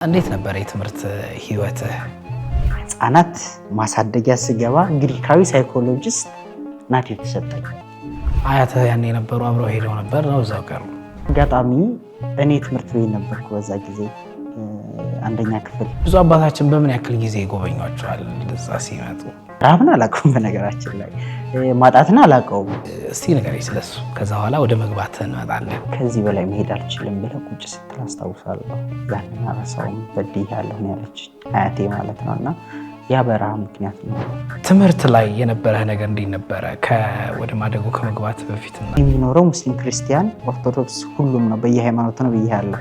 እንዴት ነበር የትምህርት ህይወት? ህፃናት ማሳደጊያ ስገባ ግሪካዊ ሳይኮሎጂስት ናት የተሰጠኝ። አያትህ ያኔ የነበሩ አብረው ሄደው ነበር ነው እዛው ቀሩ? አጋጣሚ እኔ ትምህርት ቤት ነበርኩ በዛ ጊዜ አንደኛ ክፍል። ብዙ አባታችን በምን ያክል ጊዜ ይጎበኟቸዋል እዛ ሲመጡ? ራብን አላውቀውም፣ በነገራችን ላይ ማጣትን አላውቀውም። እስቲ ንገረኝ ስለሱ፣ ከዛ በኋላ ወደ መግባት እንመጣለን። ከዚህ በላይ መሄድ አልችልም ብለህ ቁጭ ስትል አስታውሳለሁ። ያንን አረሳውም። በድያለሁ ነው ያለችኝ አያቴ ማለት ነው። እና ያ በረሃ ምክንያት ነው። ትምህርት ላይ የነበረህ ነገር እንዴት ነበረ? ወደ ማደጉ ከመግባት በፊት የሚኖረው ሙስሊም፣ ክርስቲያን፣ ኦርቶዶክስ ሁሉም ነው፣ በየሃይማኖቱ ነው ብያለሁ።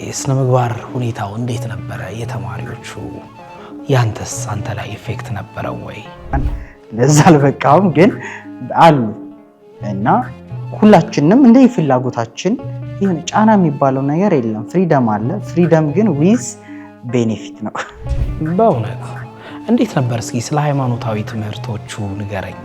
የስነ ምግባር ሁኔታው እንዴት ነበረ? የተማሪዎቹ ያንተስ አንተ ላይ ኢፌክት ነበረው ወይ? ለዛ አልበቃውም ግን አሉ እና ሁላችንም እንደ ፍላጎታችን ይሁን ጫና የሚባለው ነገር የለም። ፍሪደም አለ። ፍሪደም ግን ዊዝ ቤኔፊት ነው። በእውነት እንዴት ነበር? እስኪ ስለ ሃይማኖታዊ ትምህርቶቹ ንገረኝ።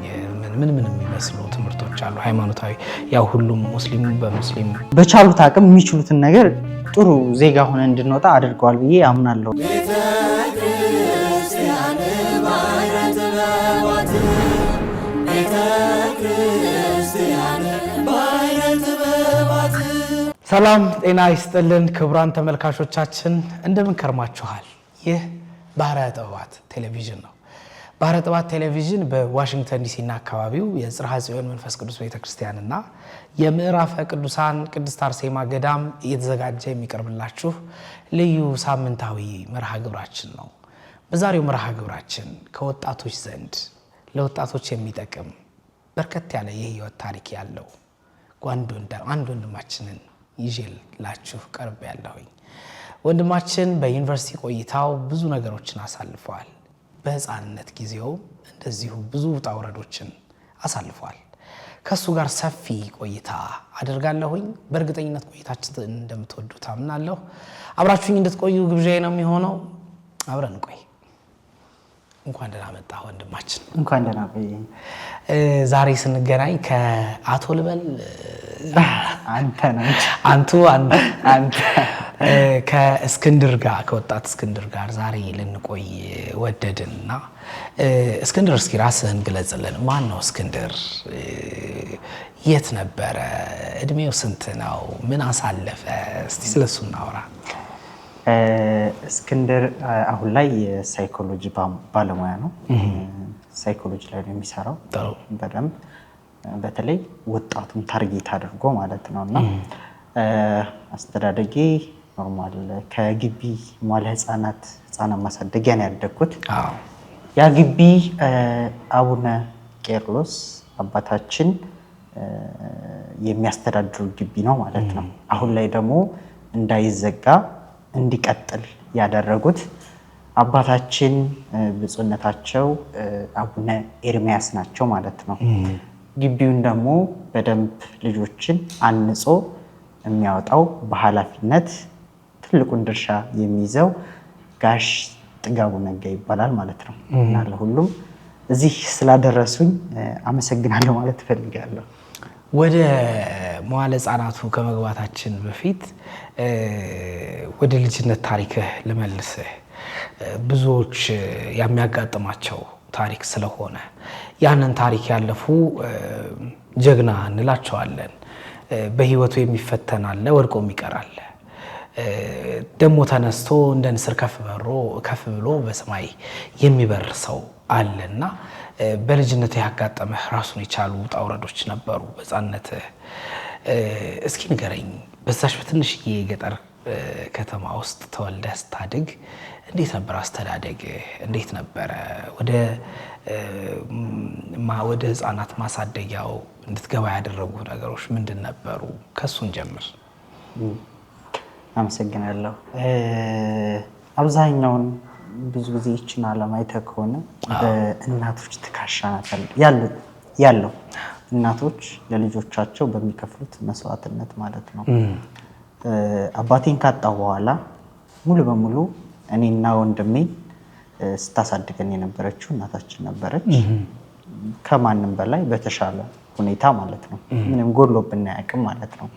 ምን የሚመስሉ ትምህርቶች አሉ? ሃይማኖታዊ ያው ሁሉም ሙስሊም በሙስሊም በቻሉት አቅም የሚችሉትን ነገር ጥሩ ዜጋ ሆነ እንድንወጣ አድርገዋል ብዬ አምናለሁ። ሰላም ጤና ይስጥልን ክቡራን ተመልካቾቻችን፣ እንደምን ከርማችኋል? ይህ ባህረ ጥበባት ቴሌቪዥን ነው። ባህረ ጥበባት ቴሌቪዥን በዋሽንግተን ዲሲ እና አካባቢው የጽርሐ ጽዮን መንፈስ ቅዱስ ቤተክርስቲያንና የምዕራፈ ቅዱሳን ቅድስት አርሴማ ገዳም እየተዘጋጀ የሚቀርብላችሁ ልዩ ሳምንታዊ መርሃ ግብራችን ነው። በዛሬው መርሃ ግብራችን ከወጣቶች ዘንድ ለወጣቶች የሚጠቅም በርከት ያለ የህይወት ታሪክ ያለው አንድ ወንድማችንን ይዤላችሁ ቀርብ ያለሁኝ። ወንድማችን በዩኒቨርሲቲ ቆይታው ብዙ ነገሮችን አሳልፈዋል። በህፃንነት ጊዜው እንደዚሁ ብዙ ውጣ ውረዶችን አሳልፈዋል። ከሱ ጋር ሰፊ ቆይታ አደርጋለሁኝ። በእርግጠኝነት ቆይታችን እንደምትወዱት አምናለሁ። አብራችሁኝ እንድትቆዩ ግብዣዬ ነው የሚሆነው። አብረን ቆይ። እንኳን ደህና መጣህ ወንድማችን። እንኳን ደህና ቆይ። ዛሬ ስንገናኝ ከአቶ ልበል አንተ ከእስክንድር ጋር ከወጣት እስክንድር ጋር ዛሬ ልንቆይ ወደድንና እስክንድር እስኪ ራስህን ግለጽልን። ማን ነው እስክንድር? የት ነበረ? እድሜው ስንት ነው? ምን አሳለፈ? እስቲ ስለሱ እናውራ። እስክንድር አሁን ላይ የሳይኮሎጂ ባለሙያ ነው። ሳይኮሎጂ ላይ ነው የሚሰራው በደንብ በተለይ ወጣቱን ታርጌት አድርጎ ማለት ነውና አስተዳደጌ ኖርማል ከግቢ ሟለ ህፃናት ማሳደጊያ ነው ያደግኩት። ያ ግቢ አቡነ ቄርሎስ አባታችን የሚያስተዳድሩ ግቢ ነው ማለት ነው። አሁን ላይ ደግሞ እንዳይዘጋ እንዲቀጥል ያደረጉት አባታችን ብፁዕነታቸው አቡነ ኤርሚያስ ናቸው ማለት ነው። ግቢውን ደግሞ በደንብ ልጆችን አንጾ የሚያወጣው በኃላፊነት ትልቁን ድርሻ የሚይዘው ጋሽ ጥጋቡ ነጋ ይባላል ማለት ነው። እና ለሁሉም እዚህ ስላደረሱኝ አመሰግናለሁ ማለት እፈልጋለሁ። ወደ መዋለ ህፃናቱ ከመግባታችን በፊት ወደ ልጅነት ታሪክህ ልመልስህ። ብዙዎች የሚያጋጥማቸው ታሪክ ስለሆነ ያንን ታሪክ ያለፉ ጀግና እንላቸዋለን። በህይወቱ የሚፈተን አለ፣ ወድቆ ይቀራል። ደግሞ ተነስቶ እንደ ንስር ከፍ ብሎ በሰማይ የሚበር ሰው አለና በልጅነት ያጋጠመህ ራሱን የቻሉ ውጣ ውረዶች ነበሩ በህፃንነትህ። እስኪ ንገረኝ፣ በዛች በትንሽዬ የገጠር ከተማ ውስጥ ተወልደህ ስታድግ እንዴት ነበር አስተዳደግ? እንዴት ነበረ? ወደ ህፃናት ማሳደጊያው እንድትገባ ያደረጉ ነገሮች ምንድን ነበሩ? ከሱን ጀምር። አመሰግናለሁ። አብዛኛውን ብዙ ጊዜ ይችን ዓለም አይተህ ከሆነ በእናቶች ትከሻ ያለው እናቶች ለልጆቻቸው በሚከፍሉት መስዋዕትነት ማለት ነው። አባቴን ካጣሁ በኋላ ሙሉ በሙሉ እኔና ወንድሜ ስታሳድገን የነበረችው እናታችን ነበረች። ከማንም በላይ በተሻለ ሁኔታ ማለት ነው። ምንም ጎሎብን አያውቅም ማለት ነው።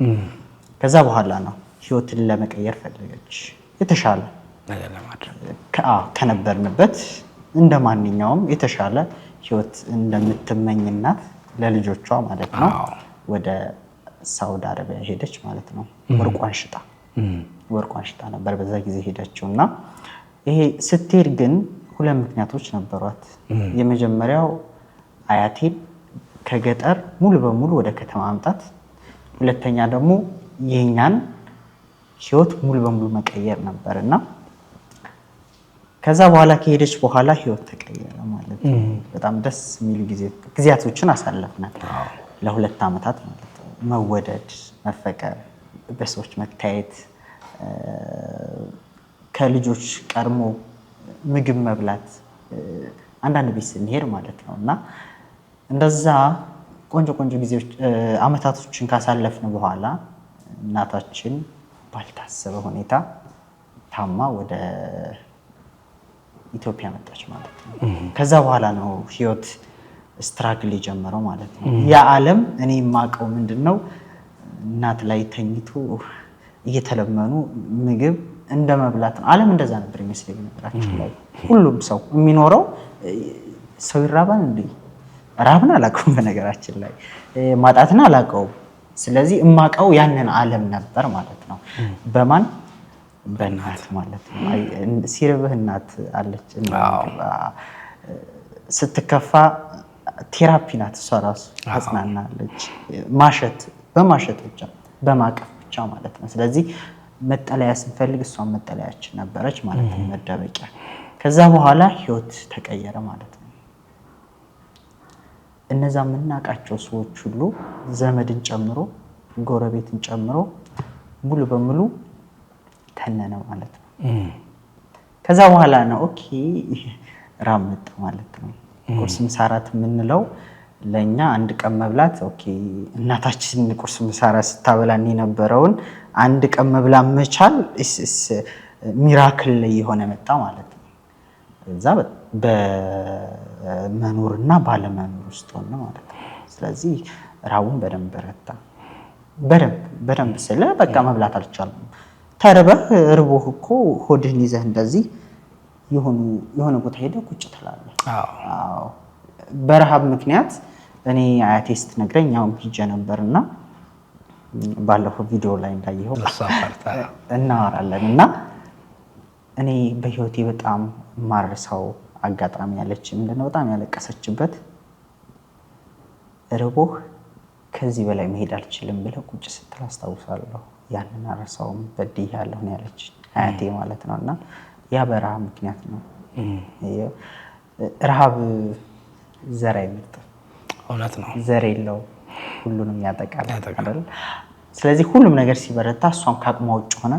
ከዛ በኋላ ነው ህይወትን ለመቀየር ፈለገች። የተሻለ ነገር ለማድረግ ከነበርንበት እንደ ማንኛውም የተሻለ ህይወት እንደምትመኝ እናት ለልጆቿ ማለት ነው ወደ ሳውዲ አረቢያ ሄደች ማለት ነው። ወርቋን ሽጣ ነበር በዛ ጊዜ ሄደችውና ይሄ ስትሄድ ግን ሁለት ምክንያቶች ነበሯት። የመጀመሪያው አያቴን ከገጠር ሙሉ በሙሉ ወደ ከተማ ማምጣት፣ ሁለተኛ ደግሞ የኛን ህይወት ሙሉ በሙሉ መቀየር ነበርና ከዛ በኋላ ከሄደች በኋላ ህይወት ተቀየረ ማለት ነው። በጣም ደስ የሚሉ ጊዜያቶችን አሳለፍናል ለ2 ዓመታት ማለት ነው። መወደድ፣ መፈቀር፣ በሰዎች መታየት፣ ከልጆች ቀድሞ ምግብ መብላት አንዳንድ ቤት ስንሄድ ማለት ነው እና እንደዛ ቆንጆ ጊዜዎች አመታቶችን ካሳለፍን በኋላ እናታችን ባልታሰበ ሁኔታ ታማ ወደ ኢትዮጵያ መጣች ማለት ነው። ከዛ በኋላ ነው ህይወት ስትራግል የጀመረው ማለት ነው። ያ ዓለም እኔ የማውቀው ምንድነው እናት ላይ ተኝቶ እየተለመኑ ምግብ እንደ መብላት ነው። ዓለም እንደዛ ነበር የሚመስለኝ ነገራችን ላይ ሁሉም ሰው የሚኖረው ሰው ይራባል እንዴ? ራብን አላውቀውም በነገራችን ላይ ማጣትን አላውቀውም። ስለዚህ የማውቀው ያንን ዓለም ነበር ማለት ነው። በማን በእናት ማለት ነው። ሲርብህ እናት አለች፣ ስትከፋ ቴራፒ ናት እሷ ራሱ ታጽናናለች። በማሸት ብቻ በማቀፍ ብቻ ማለት ነው። ስለዚህ መጠለያ ስንፈልግ እሷን መጠለያችን ነበረች ማለት ነው፣ መደበቂያ። ከዛ በኋላ ህይወት ተቀየረ ማለት ነው። እነዛ የምናውቃቸው ሰዎች ሁሉ ዘመድን ጨምሮ ጎረቤትን ጨምሮ ሙሉ በሙሉ ተነነ ማለት ነው። ከዛ በኋላ ነው ኦኬ ራብ መጣ ማለት ነው። ቁርስ ምሳ እራት የምንለው ለኛ አንድ ቀን መብላት ኦኬ እናታችን ቁርስ ምሳ እራት ስታበላን የነበረውን አንድ ቀን መብላት መቻል ሚራክል ላይ የሆነ መጣ ማለት ነው። እዛ በመኖርና ባለመኖር ውስጥ ሆነ ማለት ነው። ስለዚህ ራቡን በደንብ በረታ። በደንብ ስለ በቃ መብላት አልቻልኩም። ተርበህ ርቦህ እኮ ሆድህን ይዘህ እንደዚህ የሆነ ቦታ ሄደህ ቁጭ ትላለህ። አዎ በረሃብ ምክንያት እኔ አያቴ ስትነግረኝ ያው ሂጄ ነበርና ባለፈው ቪዲዮ ላይ እንዳየኸው እናወራለን እና እኔ በህይወቴ በጣም ማርሳው አጋጣሚ ያለች ምንድነው በጣም ያለቀሰችበት ርቦህ ከዚህ በላይ መሄድ አልችልም ብለህ ቁጭ ስትል አስታውሳለሁ። ያንን አረሳውም በድያለሁ ነው ያለች አያቴ ማለት ነውና ያ በረሃብ ምክንያት ነው። ረሃብ ዘር አይመርጥም። እውነት ነው። ዘር የለው ሁሉንም ያጠቃል አይደል? ስለዚህ ሁሉም ነገር ሲበረታ እሷም ከአቅሟ ውጭ ሆነ።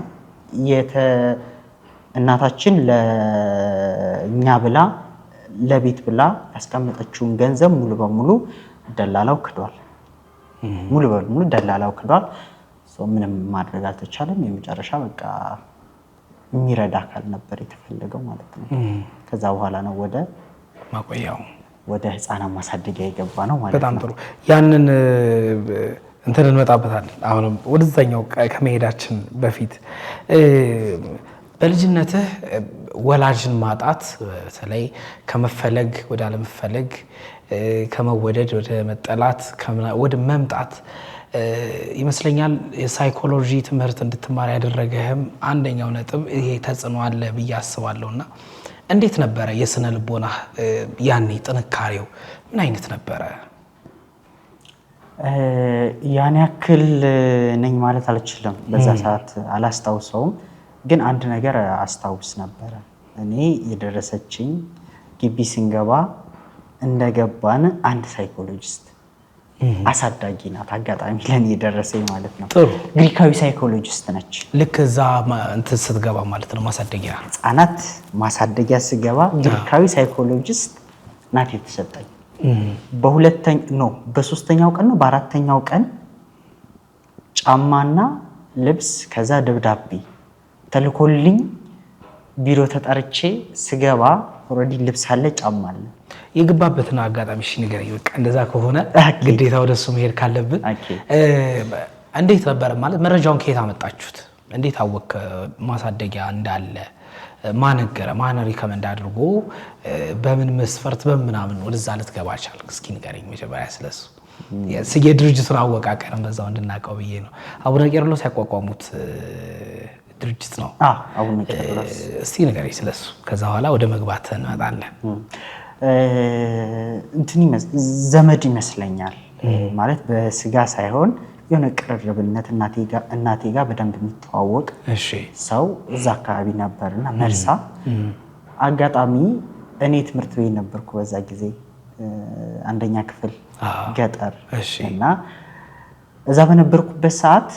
እናታችን ለኛ ብላ ለቤት ብላ ያስቀመጠችውን ገንዘብ ሙሉ በሙሉ ደላላው ክዷል። ምንም ማድረግ አልተቻለም። የመጨረሻ በቃ የሚረዳ አካል ነበር የተፈለገው ማለት ነው። ከዛ በኋላ ነው ወደ ማቆያው ወደ ህፃናት ማሳደጊያ የገባ ነው ማለት ነው። በጣም ጥሩ። ያንን እንትን እንመጣበታለን። አሁንም ወደዛኛው ከመሄዳችን በፊት በልጅነትህ ወላጅን ማጣት በተለይ ከመፈለግ ወደ አለመፈለግ፣ ከመወደድ ወደ መጠላት፣ ወደ መምጣት ይመስለኛል የሳይኮሎጂ ትምህርት እንድትማር ያደረገህም አንደኛው ነጥብ ይሄ ተጽዕኖ አለ ብዬ አስባለሁና እንዴት ነበረ የስነ ልቦና ያኔ ጥንካሬው ምን አይነት ነበረ? ያን ያክል ነኝ ማለት አልችልም። በዛ ሰዓት አላስታውሰውም፣ ግን አንድ ነገር አስታውስ ነበረ። እኔ የደረሰችኝ ግቢ ስንገባ እንደገባን አንድ ሳይኮሎጂስት አሳዳጊ ናት፣ አጋጣሚ ለኔ የደረሰኝ ማለት ነው። ግሪካዊ ሳይኮሎጂስት ነች። ልክ እዛ እንትን ስትገባ ማለት ነው ማሳደጊያ ህፃናት ማሳደጊያ ስገባ ግሪካዊ ሳይኮሎጂስት ናት የተሰጠኝ። በሶስተኛው ቀን ነው በአራተኛው ቀን ጫማና ልብስ ከዛ ደብዳቤ ተልኮልኝ ቢሮ ተጠርቼ ስገባ ኦልሬዲ ልብስ አለ ጫማ አለ። የገባበትን አጋጣሚ እሺ ንገረኝ። በቃ እንደዛ ከሆነ ግዴታ ወደሱ መሄድ ካለብን እንዴት ነበር ማለት መረጃውን ከየት አመጣችሁት? እንዴት አወቅ ማሳደጊያ እንዳለ? ማነገረ ማን ሪከመንድ አድርጎ በምን መስፈርት በምናምን ወደዛ ልትገባ ቻልክ? እስኪ ንገረኝ መጀመሪያ ስለሱ የድርጅቱን አወቃቀርም በዛው እንድናውቀው ብዬ ነው። አቡነ ቄርሎስ ያቋቋሙት ድርጅት ነው። አቡነ ቄርሎስ እስቲ ንገረኝ ስለሱ፣ ከዛ በኋላ ወደ መግባት እንመጣለን። ዘመድ ይመስለኛል ማለት በስጋ ሳይሆን የሆነ ቅርርብነት እናቴ ጋር በደንብ የሚተዋወቅ ሰው እዛ አካባቢ ነበርና መርሳ አጋጣሚ እኔ ትምህርት ቤት ነበርኩ በዛ ጊዜ አንደኛ ክፍል ገጠር እና እዛ በነበርኩበት ሰዓት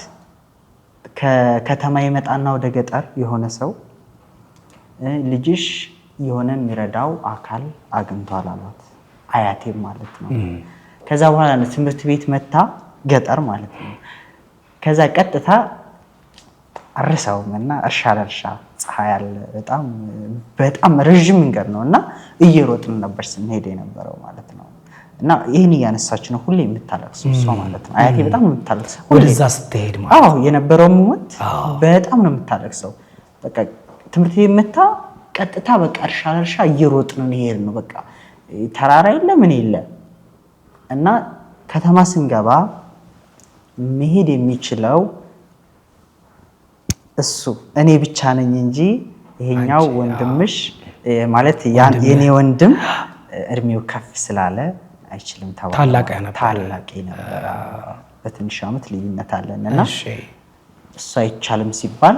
ከከተማ የመጣና ወደ ገጠር የሆነ ሰው ልጅሽ የሆነ የሚረዳው አካል አግኝቷል አሏት። አያቴም ማለት ነው። ከዛ በኋላ ነው ትምህርት ቤት መታ ገጠር ማለት ነው። ከዛ ቀጥታ አርሰውም እና እርሻ ለእርሻ ፀሐይ አለ በጣም ረዥም መንገድ ነው እና እየሮጥን ነበር ስንሄድ የነበረው ማለት ነው። እና ይህን እያነሳች ነው ሁሌ የምታለቅሰው እሷ ማለት ነው። አያቴ በጣም ነው የምታለቅሰው ወደዛ ስትሄድ ማለት የነበረው ሞመንት በጣም ነው የምታለቅሰው። በቃ ትምህርት ቤት መታ ቀጥታ በቃ እርሻ ለእርሻ እየሮጥን እንሄድ ነው። በቃ ተራራ የለ ምን የለ እና ከተማ ስንገባ መሄድ የሚችለው እሱ እኔ ብቻ ነኝ እንጂ ይሄኛው ወንድምሽ ማለት የኔ ወንድም እድሜው ከፍ ስላለ አይችልም ተባለ። ታላቅ ነበር። በትንሽ ዓመት ልዩነት አለን እና እሱ አይቻልም ሲባል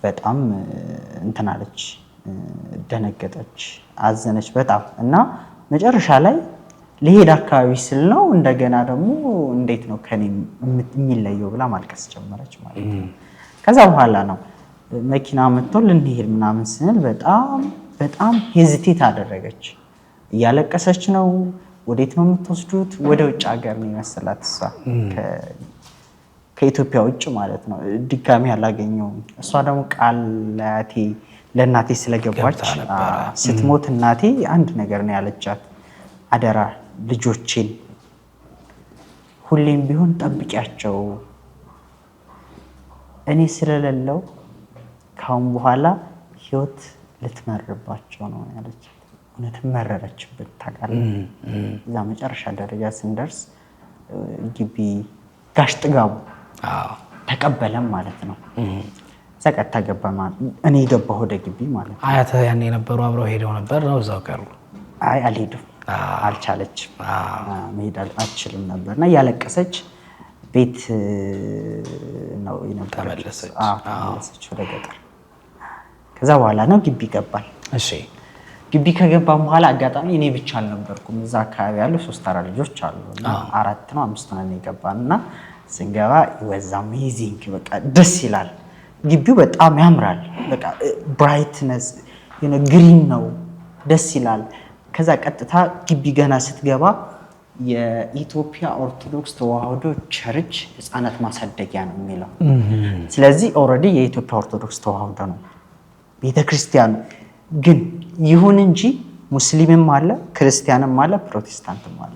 በጣም እንትን አለች፣ ደነገጠች፣ አዘነች በጣም እና መጨረሻ ላይ ለሄድ አካባቢ ስል ነው እንደገና ደግሞ እንዴት ነው ከኔ የሚለየው ብላ ማልቀስ ጀመረች ማለት ነው። ከዛ በኋላ ነው መኪና መጥቶ ልንሄድ ምናምን ስንል በጣም ሄዚቴት አደረገች። እያለቀሰች ነው። ወዴት ነው የምትወስዱት? ወደ ውጭ ሀገር ነው የመሰላት እሷ ከኢትዮጵያ ውጭ ማለት ነው። ድጋሚ አላገኘውም። እሷ ደግሞ ቃል ለእናቴ ስለገባች ስትሞት እናቴ አንድ ነገር ነው ያለቻት፣ አደራ ልጆቼን ሁሌም ቢሆን ጠብቂያቸው፣ እኔ ስለሌለው ካሁን በኋላ ህይወት ልትመርባቸው ነው ያለቻት። እውነትም መረረችብን ታውቃለህ። እዛ መጨረሻ ደረጃ ስንደርስ ግቢ ጋሽ ጥጋቡ ተቀበለም ማለት ነው። ዘቀታ ገባ ማለት እኔ ገባሁ ወደ ግቢ ማለት ነው። አያተ ያኔ የነበሩ አብረው ሄደው ነበር ነው እዛው ቀሩ? አይ አልሄዱም፣ አልቻለችም፣ መሄድ አልችልም ነበርና ያለቀሰች ቤት ነው የነበረች። ተመለሰች ወደ ገጠር። ከዛ በኋላ ነው ግቢ ገባል። እሺ ግቢ ከገባም በኋላ አጋጣሚ እኔ ብቻ አልነበርኩም። እዛ አካባቢ ያሉ 3-4 ልጆች አሉ እና 4 ነው 5 ነው የገባንና ስንገባ ወዛ አሜዚንግ በቃ ደስ ይላል። ግቢው በጣም ያምራል። በቃ ብራይትነስ ግሪን ነው፣ ደስ ይላል። ከዛ ቀጥታ ግቢ ገና ስትገባ የኢትዮጵያ ኦርቶዶክስ ተዋህዶ ቸርች ህፃናት ማሳደጊያ ነው የሚለው። ስለዚህ ኦልሬዲ የኢትዮጵያ ኦርቶዶክስ ተዋህዶ ነው ቤተክርስቲያኑ። ግን ይሁን እንጂ ሙስሊምም አለ፣ ክርስቲያንም አለ፣ ፕሮቴስታንትም አለ።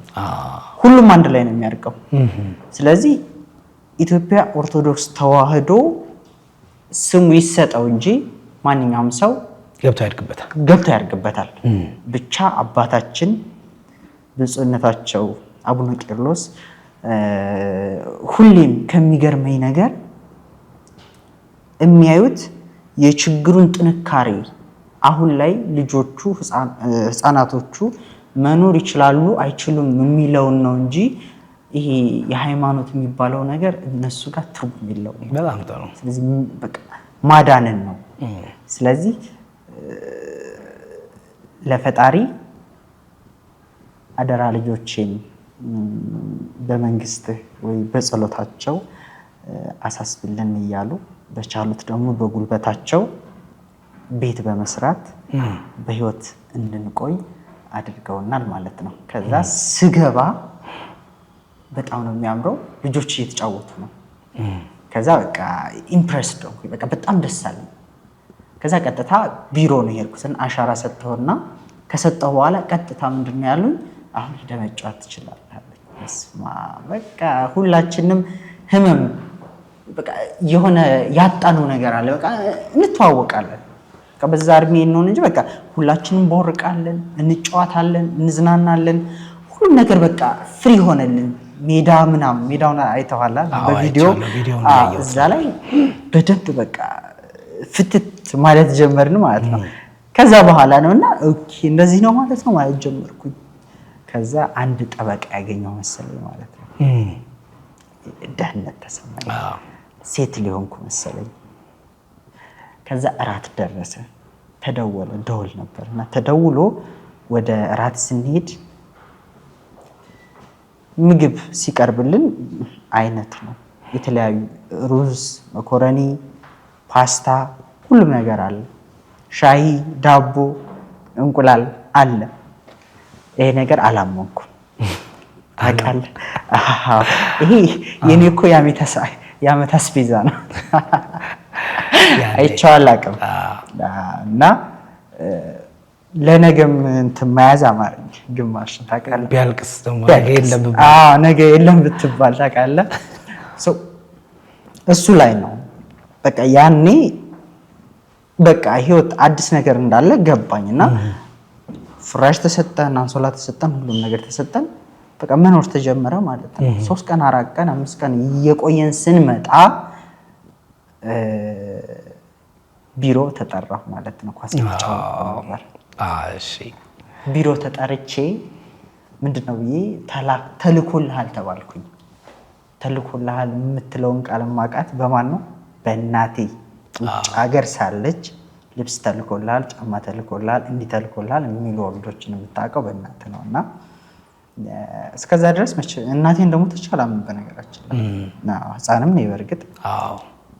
ሁሉም አንድ ላይ ነው የሚያርቀው። ስለዚህ ኢትዮጵያ ኦርቶዶክስ ተዋህዶ ስሙ ይሰጠው እንጂ ማንኛውም ሰው ገብቶ ያድርግበታል። ብቻ አባታችን ብፁዕነታቸው አቡነ ቄርሎስ ሁሌም ከሚገርመኝ ነገር የሚያዩት የችግሩን ጥንካሬ አሁን ላይ ልጆቹ ህፃናቶቹ መኖር ይችላሉ አይችሉም የሚለውን ነው እንጂ ይሄ የሃይማኖት የሚባለው ነገር እነሱ ጋር ትርጉም የለውም። በጣም ጥሩ። ስለዚህ በቃ ማዳንን ነው። ስለዚህ ለፈጣሪ አደራ ልጆቼን በመንግስት ወይ በጸሎታቸው አሳስብልን እያሉ በቻሉት ደግሞ በጉልበታቸው ቤት በመስራት በህይወት እንድንቆይ አድርገውናል ማለት ነው። ከዛ ስገባ በጣም ነው የሚያምረው። ልጆች እየተጫወቱ ነው። ከዛ በቃ ኢምፕሬስድ ነው። በቃ በጣም ደስ አለኝ። ከዛ ቀጥታ ቢሮ ነው የሄድኩትን አሻራ ሰጥተውና ከሰጠው በኋላ ቀጥታ ምንድነው ያሉኝ፣ አሁን ሄደህ መጫወት ትችላለህ። በቃ ሁላችንም ህመም በቃ የሆነ ያጣነው ነገር አለ። በቃ እንተዋወቃለን። በቃ በዛ እድሜ ነው እንጂ በቃ ሁላችንም ቦርቃለን፣ እንጫወታለን፣ እንዝናናለን። ሁሉም ነገር በቃ ፍሪ ሆነልን። ሜዳ ምናምን ሜዳውን አይተዋላ በቪዲዮ እዛ ላይ በደንብ በቃ ፍትት ማለት ጀመርን ማለት ነው። ከዛ በኋላ ነውና ኦኬ እንደዚህ ነው ማለት ነው ማለት ጀመርኩኝ። ከዛ አንድ ጠበቃ ያገኘው መሰለኝ ማለት ነው። ደህንነት ተሰማኝ። ሴት ሊሆንኩ መሰለኝ። ከዛ እራት ደረሰ። ተደወለ። ደውል ነበርና ተደውሎ ወደ እራት ስንሄድ ምግብ ሲቀርብልን አይነት ነው የተለያዩ ሩዝ፣ መኮረኒ፣ ፓስታ ሁሉም ነገር አለ። ሻይ፣ ዳቦ፣ እንቁላል አለ። ይሄ ነገር አላመንኩም። ታውቃለህ ይሄ የኔ እኮ የዓመት አስቤዛ ነው። አይቼው አላውቅም። እና ለነገም እንትን መያዝ አማረኝ። ግማሽ ታውቃለህ ቢያልቅስ ደግሞ ነገ የለም ብትባል ታውቃለህ። እሱ ላይ ነው በቃ ያኔ በቃ ህይወት አዲስ ነገር እንዳለ ገባኝና ፍራሽ ተሰጠን፣ አንሶላ ተሰጠን፣ ሁሉም ነገር ተሰጠን። በቃ መኖር ተጀመረ ማለት ነው። 3 ቀን 4 ቀን 5 ቀን እየቆየን ስንመጣ ቢሮ ተጠራሁ ማለት ነው። ኳስ ነበር። እሺ ቢሮ ተጠርቼ ምንድነው ብዬ ተልኮልሃል ተባልኩኝ። ተልኮልሃል የምትለውን ቃል ማቃት በማን ነው? በእናቴ ውጭ ሀገር ሳለች ልብስ ተልኮልሃል፣ ጫማ ተልኮልሃል፣ እንዲህ ተልኮልሃል የሚሉ ወልዶችን የምታውቀው በእናት ነውና እስከዛ ድረስ እናቴን ደግሞ ተቻላም በነገራችን ላይ ህፃንም ነው በርግጥ።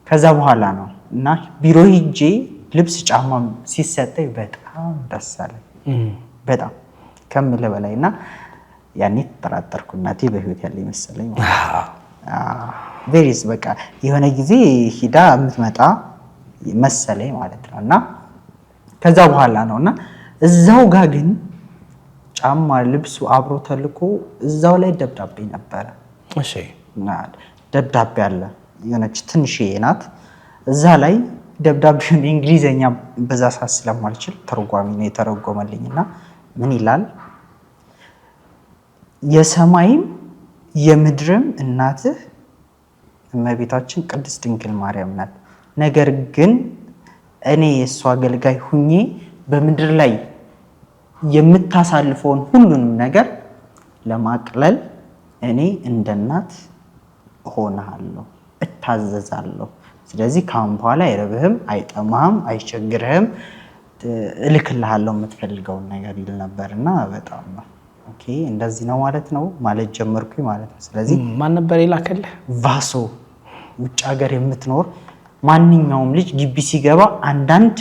ከዛ በኋላ ነው እና ቢሮ ሂጄ ልብስ ጫማ ሲሰጠኝ በጣም ደስ አለኝ። በጣም ከምልህ በላይና ያኔ ተጠራጠርኩ። እናቴ በህይወት ያለ ይመስለኝ ቬሪስ በቃ የሆነ ጊዜ ሂዳ የምትመጣ መሰለኝ ማለት ነው። እና ከዛ በኋላ ነውና እዛው ጋር ግን ጫማ ልብሱ አብሮ ተልኮ እዛው ላይ ደብዳቤ ነበረ። እሺ ደብዳቤ አለ የሆነች ትንሽዬ ናት። እዛ ላይ ደብዳቤውን እንግሊዘኛ በዛ ሰዓት ስለማልችል ተርጓሚ ነው የተረጎመልኝና ምን ይላል? የሰማይም የምድርም እናትህ እመቤታችን ቅድስት ድንግል ማርያም ናት። ነገር ግን እኔ የእሷ አገልጋይ ሁኜ በምድር ላይ የምታሳልፈውን ሁሉንም ነገር ለማቅለል እኔ እንደ እናት እሆንሃለሁ፣ እታዘዛለሁ። ስለዚህ ካሁን በኋላ አይረብህም፣ አይጠማህም፣ አይቸግርህም፣ እልክልሃለሁ የምትፈልገውን ነገር ይል ነበርና በጣም ነው ኦኬ እንደዚህ ነው ማለት ጀመርኩኝ ማለት ነው። ስለዚህ ማን ነበር የላከልህ? ቫሶ ውጭ ሀገር የምትኖር ማንኛውም ልጅ ግቢ ሲገባ አንዳንድ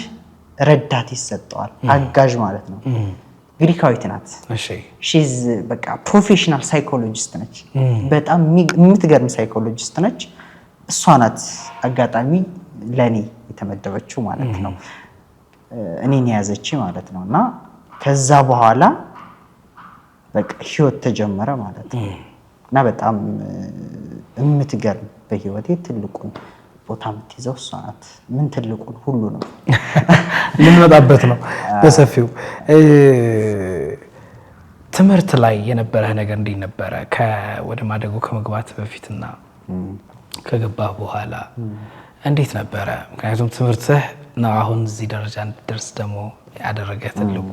ረዳት ይሰጠዋል፣ አጋዥ ማለት ነው። ግሪካዊት ናት። ሺዝ በቃ ፕሮፌሽናል ሳይኮሎጂስት ነች። በጣም የምትገርም ሳይኮሎጂስት ነች። እሷ ናት አጋጣሚ ለኔ የተመደበችው ማለት ነው። እኔን የያዘች ማለት ነው። እና ከዛ በኋላ በቃ ህይወት ተጀመረ ማለት ነው። እና በጣም የምትገርም በህይወቴ ትልቁን ቦታ የምትይዘው እሷ ናት። ምን ትልቁን ሁሉ ነው ልንመጣበት ነው በሰፊው። ትምህርት ላይ የነበረህ ነገር እንዴት ነበረ? ወደ ማደጎ ከመግባት በፊትና ከገባህ በኋላ እንዴት ነበረ? ምክንያቱም ትምህርትህ ነው አሁን እዚህ ደረጃ እንድትደርስ ደግሞ ያደረገ ትልቁ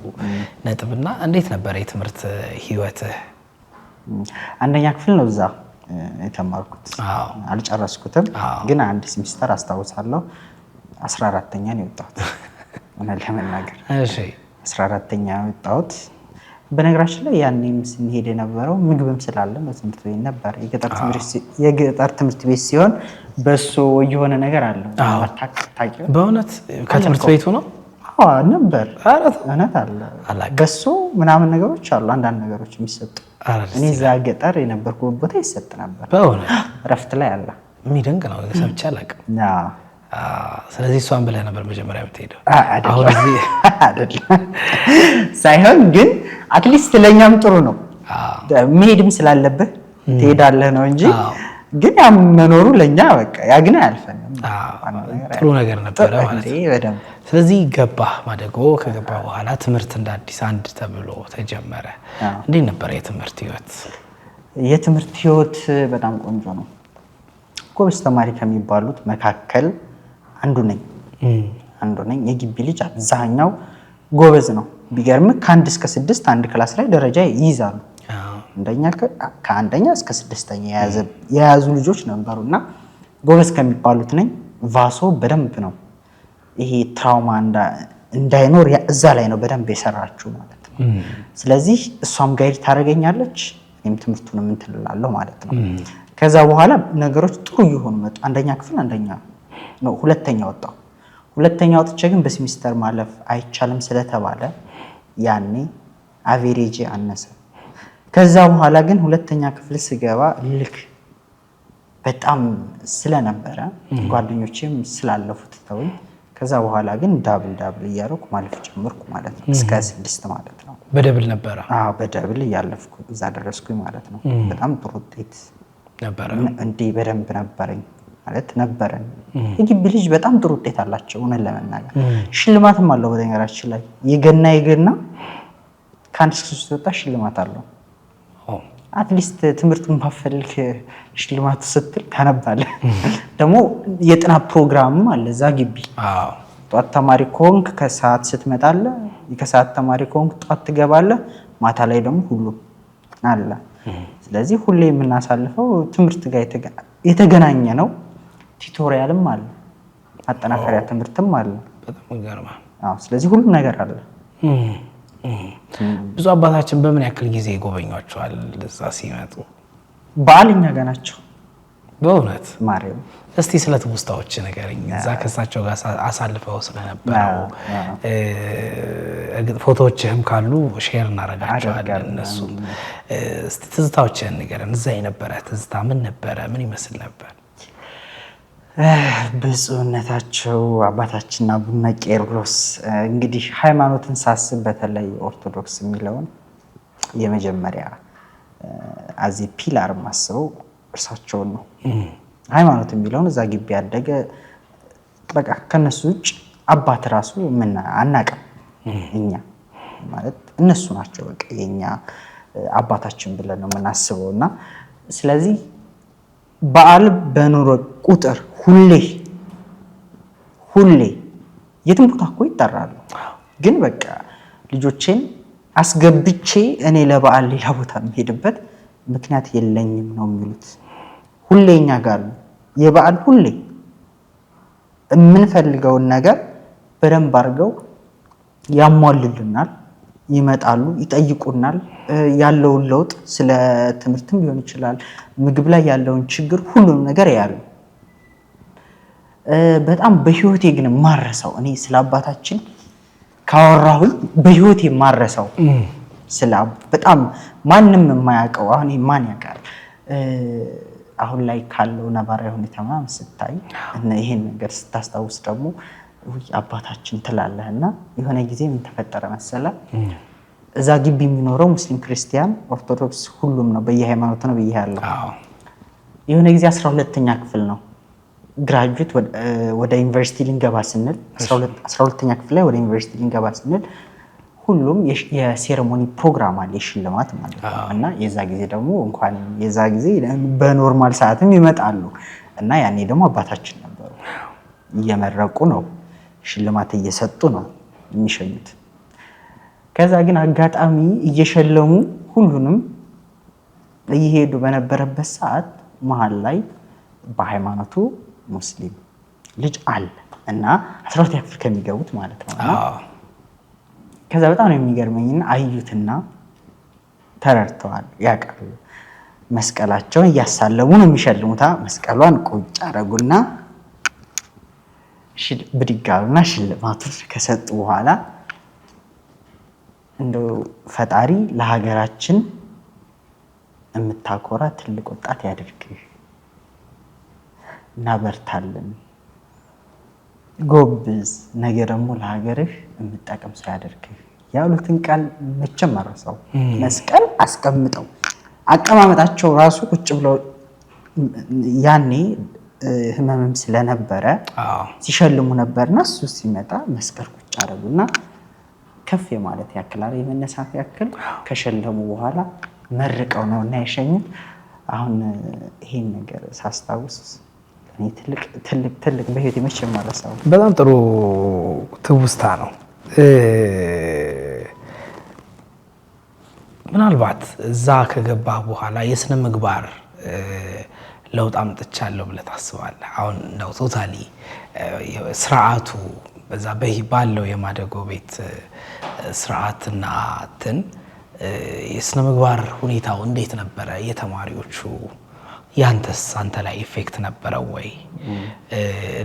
ነጥብና እንዴት ነበረ የትምህርት ህይወትህ? አንደኛ ክፍል ነው እዛ የተማርኩት። አልጨረስኩትም፣ ግን አንድ ሴሚስተር አስታውሳለሁ። 14ኛ ነው የወጣሁት እውነት ለመናገር። እሺ 14ኛ የወጣሁት በነገራችን ላይ ያኔም ስንሄድ የነበረው ምግብም ስላለ በትምህርት ቤት ነበር። የገጠር ትምህርት ቤት ሲሆን በሶ የሆነ ነገር አለ። በእውነት ከትምህርት ቤቱ ነው ነበር። እውነት አለ በሶ ምናምን ነገሮች አሉ፣ አንዳንድ ነገሮች የሚሰጡ። እኔ እዛ ገጠር የነበርኩበት ቦታ ይሰጥ ነበር። በእውነት እረፍት ላይ አለ። የሚደንቅ ነው፣ ሰምቼ አላውቅም። ስለዚህ እሷን ብለህ ነበር መጀመሪያ የምትሄደው? አሁን እዚህ አይደለም ሳይሆን ግን አትሊስት ለኛም ጥሩ ነው። መሄድም ስላለብህ ትሄዳለህ ነው እንጂ ግን ያ መኖሩ ለኛ በቃ ያ ግን አያልፈንም። ጥሩ ነገር ነበረ ማለት ነው። ስለዚህ ገባ ማደጎ ከገባ በኋላ ትምህርት እንደ አዲስ አንድ ተብሎ ተጀመረ። እንዴት ነበር የትምህርት ህይወት? የትምህርት ህይወት በጣም ቆንጆ ነው። ጎበዝ ተማሪ ከሚባሉት መካከል አንዱ ነኝ። የግቢ ልጅ አብዛኛው ጎበዝ ነው። ቢገርም ከ1 እስከ 6 አንድ ክላስ ላይ ደረጃ ይይዛሉ። ከአንደኛ እስከ 6ኛ የያዙ ልጆች ነበሩና ጎበዝ ከሚባሉት ነኝ። ቫሶ በደንብ ነው ይሄ ትራውማ እንዳይኖር እዛ ላይ ነው በደንብ የሰራችው ማለት ነው። ስለዚህ እሷም ጋይድ ታደርገኛለች፣ እኔም ትምህርቱን እንትልላለሁ ማለት ነው። ከዛ በኋላ ነገሮች ጥሩ እየሆኑ መጡ። አንደኛ ክፍል ሁለተኛ ወጣሁ። ሁለተኛ ወጥቼ ግን በሴሚስተር ማለፍ አይቻልም ስለተባለ ያኔ አቬሬጅ አነሰ። ከዛ በኋላ ግን ሁለተኛ ክፍል ስገባ ልክ በጣም ስለነበረ ጓደኞቼም ስላለፉት ተውኝ። ከዛ በኋላ ግን ዳብል እያደረኩ ማለፍ ጀመርኩ ማለት ነው። እስከ 6 ማለት ነው። በደብል ነበረ? አዎ በደብል እያለፍኩ እዛ ደረስኩኝ ማለት ነው። በጣም ጥሩ ውጤት ነበረ እንዴ? በደንብ ነበረኝ ማለት ነበረን። የግቢ ልጅ በጣም ጥሩ ውጤት አላቸው እውነት ለመናገር። ሽልማትም አለው በነገራችን ላይ የገና ከ1 እስከ 3 ወጣ ሽልማት አለው። አትሊስት ትምህርቱን ባፈልክ ሽልማቱ ስትል ታነባለህ። ደግሞ የጥናት ፕሮግራምም አለ እዛ ግቢ። ጧት ተማሪ ከሆንክ ከሰዓት ስትመጣለህ፣ ከሰዓት ተማሪ ከሆንክ ጧት ትገባለህ፣ ማታ ላይ ደግሞ ሁሉም አለ። ስለዚህ ሁሌ የምናሳልፈው ትምህርት ጋር የተገናኘ ነው። ቲቶሪያልም አለ፣ ማጠናከሪያ ትምህርትም አለ። በጣም ይገርማል። ስለዚህ ሁሉም ነገር አለ። ብዙ አባታችን በምን ያክል ጊዜ ይጎበኟቸዋል እዛ ሲመጡ? በዓል እኛ ጋር ናቸው በእውነት ማርያም። እስቲ ስለ ትውስታዎች ንገረኝ። እዛ ከእሳቸው ጋር አሳልፈው ስለነበረው ፎቶዎችህም ካሉ ሼር እናደርጋቸዋለን። እነሱ እስቲ ትዝታዎችህን ንገረን። እዛ የነበረ ትዝታ ምን ነበረ? ምን ይመስል ነበር? ብፁዕነታቸው አባታችን አቡነ ቄርሎስ እንግዲህ ሃይማኖትን ሳስብ በተለይ ኦርቶዶክስ የሚለውን የመጀመሪያ አዚ ፒላር ማስበው እርሳቸውን ነው። ሃይማኖት የሚለውን እዛ ግቢ ያደገ በቃ ከነሱ ውጭ አባት ራሱ ምን አናውቅም እኛ ማለት እነሱ ናቸው በቃ የኛ አባታችን ብለን ነው የምናስበውና ስለዚህ በዓል በኖረ ቁጥር ሁሌ የትም ቦታ እኮ ይጠራሉ። ግን በቃ ልጆቼን አስገብቼ እኔ ለበዓል ሌላ ቦታ የምሄድበት ምክንያት የለኝም ነው የሚሉት። ሁሌ እኛ ጋር የበዓል ሁሌ የምንፈልገውን ነገር በደንብ አድርገው ያሟልልናል። ይመጣሉ፣ ይጠይቁናል። ያለውን ለውጥ ስለ ትምህርትም ሊሆን ይችላል፣ ምግብ ላይ ያለውን ችግር ሁሉም ነገር ያሉ። በጣም በህይወቴ ግን ማረሰው እኔ ስለ አባታችን ካወራሁኝ በህይወቴ ማረሰው በጣም ማንም የማያውቀው አሁን ማን ያውቃል? አሁን ላይ ካለው ነባራዊ ሁኔታ ምናምን ስታይ ይሄን ነገር ስታስታውስ ደግሞ አባታችን ትላለህና የሆነ ጊዜ ምን ተፈጠረ መሰለ? እዛ ግቢ የሚኖረው ሙስሊም፣ ክርስቲያን፣ ኦርቶዶክስ ሁሉም ነው፣ በየሃይማኖቱ ነው ብያለሁ። የሆነ ጊዜ 12ኛ ክፍል ነው ግራጁዌት ወደ ዩኒቨርሲቲ ልንገባ ስንል 12ኛ ክፍል ላይ ወደ ዩኒቨርሲቲ ልንገባ ስንል ሁሉም የሴሬሞኒ ፕሮግራም አለ የሽልማት ማለት ነው። እና የዛ ጊዜ ደግሞ እንኳን የዛ ጊዜ በኖርማል ሰዓትም ይመጣሉ እና ያኔ ደግሞ አባታችን ነበሩ። እየመረቁ ነው፣ ሽልማት እየሰጡ ነው የሚሸኙት። ከዛ ግን አጋጣሚ እየሸለሙ ሁሉንም እየሄዱ በነበረበት ሰዓት መሀል ላይ በሃይማኖቱ ሙስሊም ልጅ አለ እና 12ኛ ክፍል ከሚገቡት ማለት ነው። ከዛ በጣም ነው የሚገርመኝና አዩትና ተረድተዋል፣ ያውቃሉ። መስቀላቸውን እያሳለሙ ነው የሚሸልሙታ። መስቀሏን ቁጭ አረጉና ብድግ አሉና ሽልማቱን ከሰጡ በኋላ እንደው ፈጣሪ ለሀገራችን የምታኮራ ትልቅ ወጣት ያድርግህ፣ እናበርታለን፣ ጎብዝ፣ ነገ ደግሞ ለሀገርህ የምጠቅም ሰው ያድርግህ ያሉትን ቃል መቼም አልረሳውም። መስቀል አስቀምጠው አቀማመጣቸው ራሱ ቁጭ ብለው ያኔ ህመምም ስለነበረ ሲሸልሙ ነበርና እሱ ሲመጣ መስቀል ቁጭ አደረጉና ከፍ ማለት ያክል የመነሳት ያክል ከሸለሙ በኋላ መርቀው ነው እና የሸኙት። አሁን ይሄን ነገር ሳስታውስ እኔ ትልቅ በህይወት መቼም ማለሳው በጣም ጥሩ ትውስታ ነው። ምናልባት እዛ ከገባ በኋላ የስነ ምግባር ለውጥ አምጥቻለሁ ብለህ ታስባለህ? አሁን ነው ቶታሊ ስርዓቱ በዛ ባለው የማደጎ ቤት ስርዓትና የስነ ምግባር ሁኔታው እንዴት ነበረ? የተማሪዎቹ ያንተስ አንተ ላይ ኢፌክት ነበረው ወይ?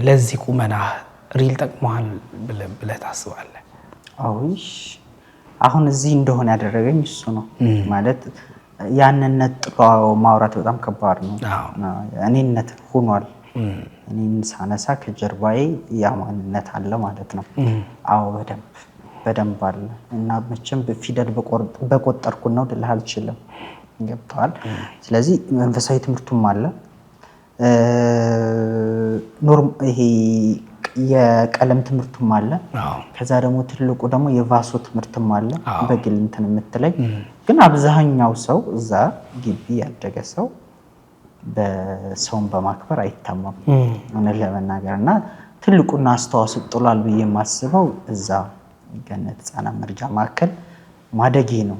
ለዚህ ቁመና ሪል ጠቅመሃል ብለህ ታስባለህ? አውሽ አሁን እዚህ እንደሆነ ያደረገኝ እሱ ነው ማለት ያንን ነጥሎ ማውራት በጣም ከባድ ነው። እኔነት ሆኗል። እኔን ሳነሳ ከጀርባዬ ያማንነት አለ ማለት ነው። አዎ በደንብ አለ እና መቼም በፊደል በቆጠርኩ ነው ልልህ አልችልም። ገብቷል። ስለዚህ መንፈሳዊ ትምህርቱም አለ ይሄ የቀለም ትምህርቱም አለ። ከዛ ደግሞ ትልቁ ደግሞ የቫሶ ትምህርትም አለ። በግል እንትን የምትለኝ ግን አብዛኛው ሰው እዛ ግቢ ያደገ ሰው በሰውን በማክበር አይታማም እውነት ለመናገር እና ትልቁና አስተዋጽኦ ጥሏል ብዬ የማስበው እዛ ገነት ህፃናት መርጃ ማዕከል ማደጌ ነው።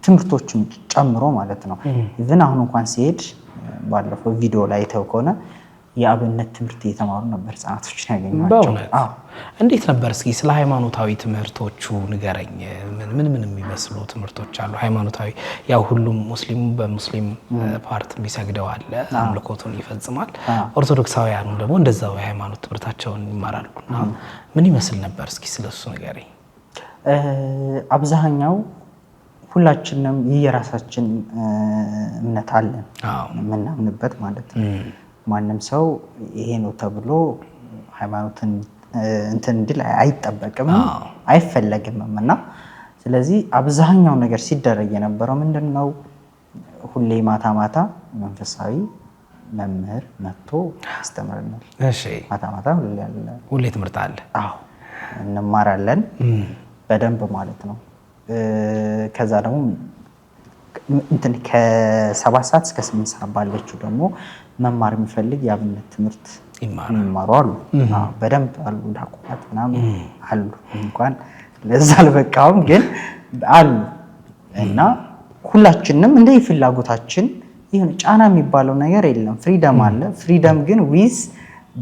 ትምህርቶቹን ጨምሮ ማለት ነው። ኢቭን አሁን እንኳን ሲሄድ ባለፈው ቪዲዮ ላይ አይተው ከሆነ የአብነት ትምህርት እየተማሩ ነበር ህፃናቶችን ያገኘኋቸው። እንዴት ነበር? እስኪ ስለ ሃይማኖታዊ ትምህርቶቹ ንገረኝ። ምን የሚመስሉ ትምህርቶች አሉ? ሃይማኖታዊ ያው ሁሉም ሙስሊሙ በሙስሊም ፓርት የሚሰግደው አለ፣ አምልኮቱን ይፈጽማል። ኦርቶዶክሳውያኑ ደግሞ እንደዛው የሃይማኖት ትምህርታቸውን ይማራሉና ምን ይመስል ነበር? እስኪ ስለሱ ንገረኝ። አብዛኛው ሁላችንም የራሳችን እምነት አለን የምናምንበት ማለት ነው። ማንም ሰው ይሄ ነው ተብሎ ሃይማኖትን እንትን እንዲል አይጠበቅም አይፈለግምም እና ስለዚህ አብዛኛው ነገር ሲደረግ የነበረው ምንድነው? ሁሌ ማታ መንፈሳዊ መምህር መጥቶ ያስተምረናል። እሺ ማታ ሁሌ ትምህርት አለ። አዎ እንማራለን በደንብ ማለት ነው። ከዛ ደግሞ እንትን ከ7 ሰዓት እስከ 8 ሰዓት ባለችው ደግሞ መማር የሚፈልግ የአብነት ትምህርት ይማሩ አሉ። በደንብ አሉ። ዳቆናት ምናምን አሉ። እንኳን ለዛ አልበቃውም ግን አሉ እና ሁላችንም እንደ ፍላጎታችን ይሁን ጫና የሚባለው ነገር የለም። ፍሪደም አለ። ፍሪደም ግን ዊዝ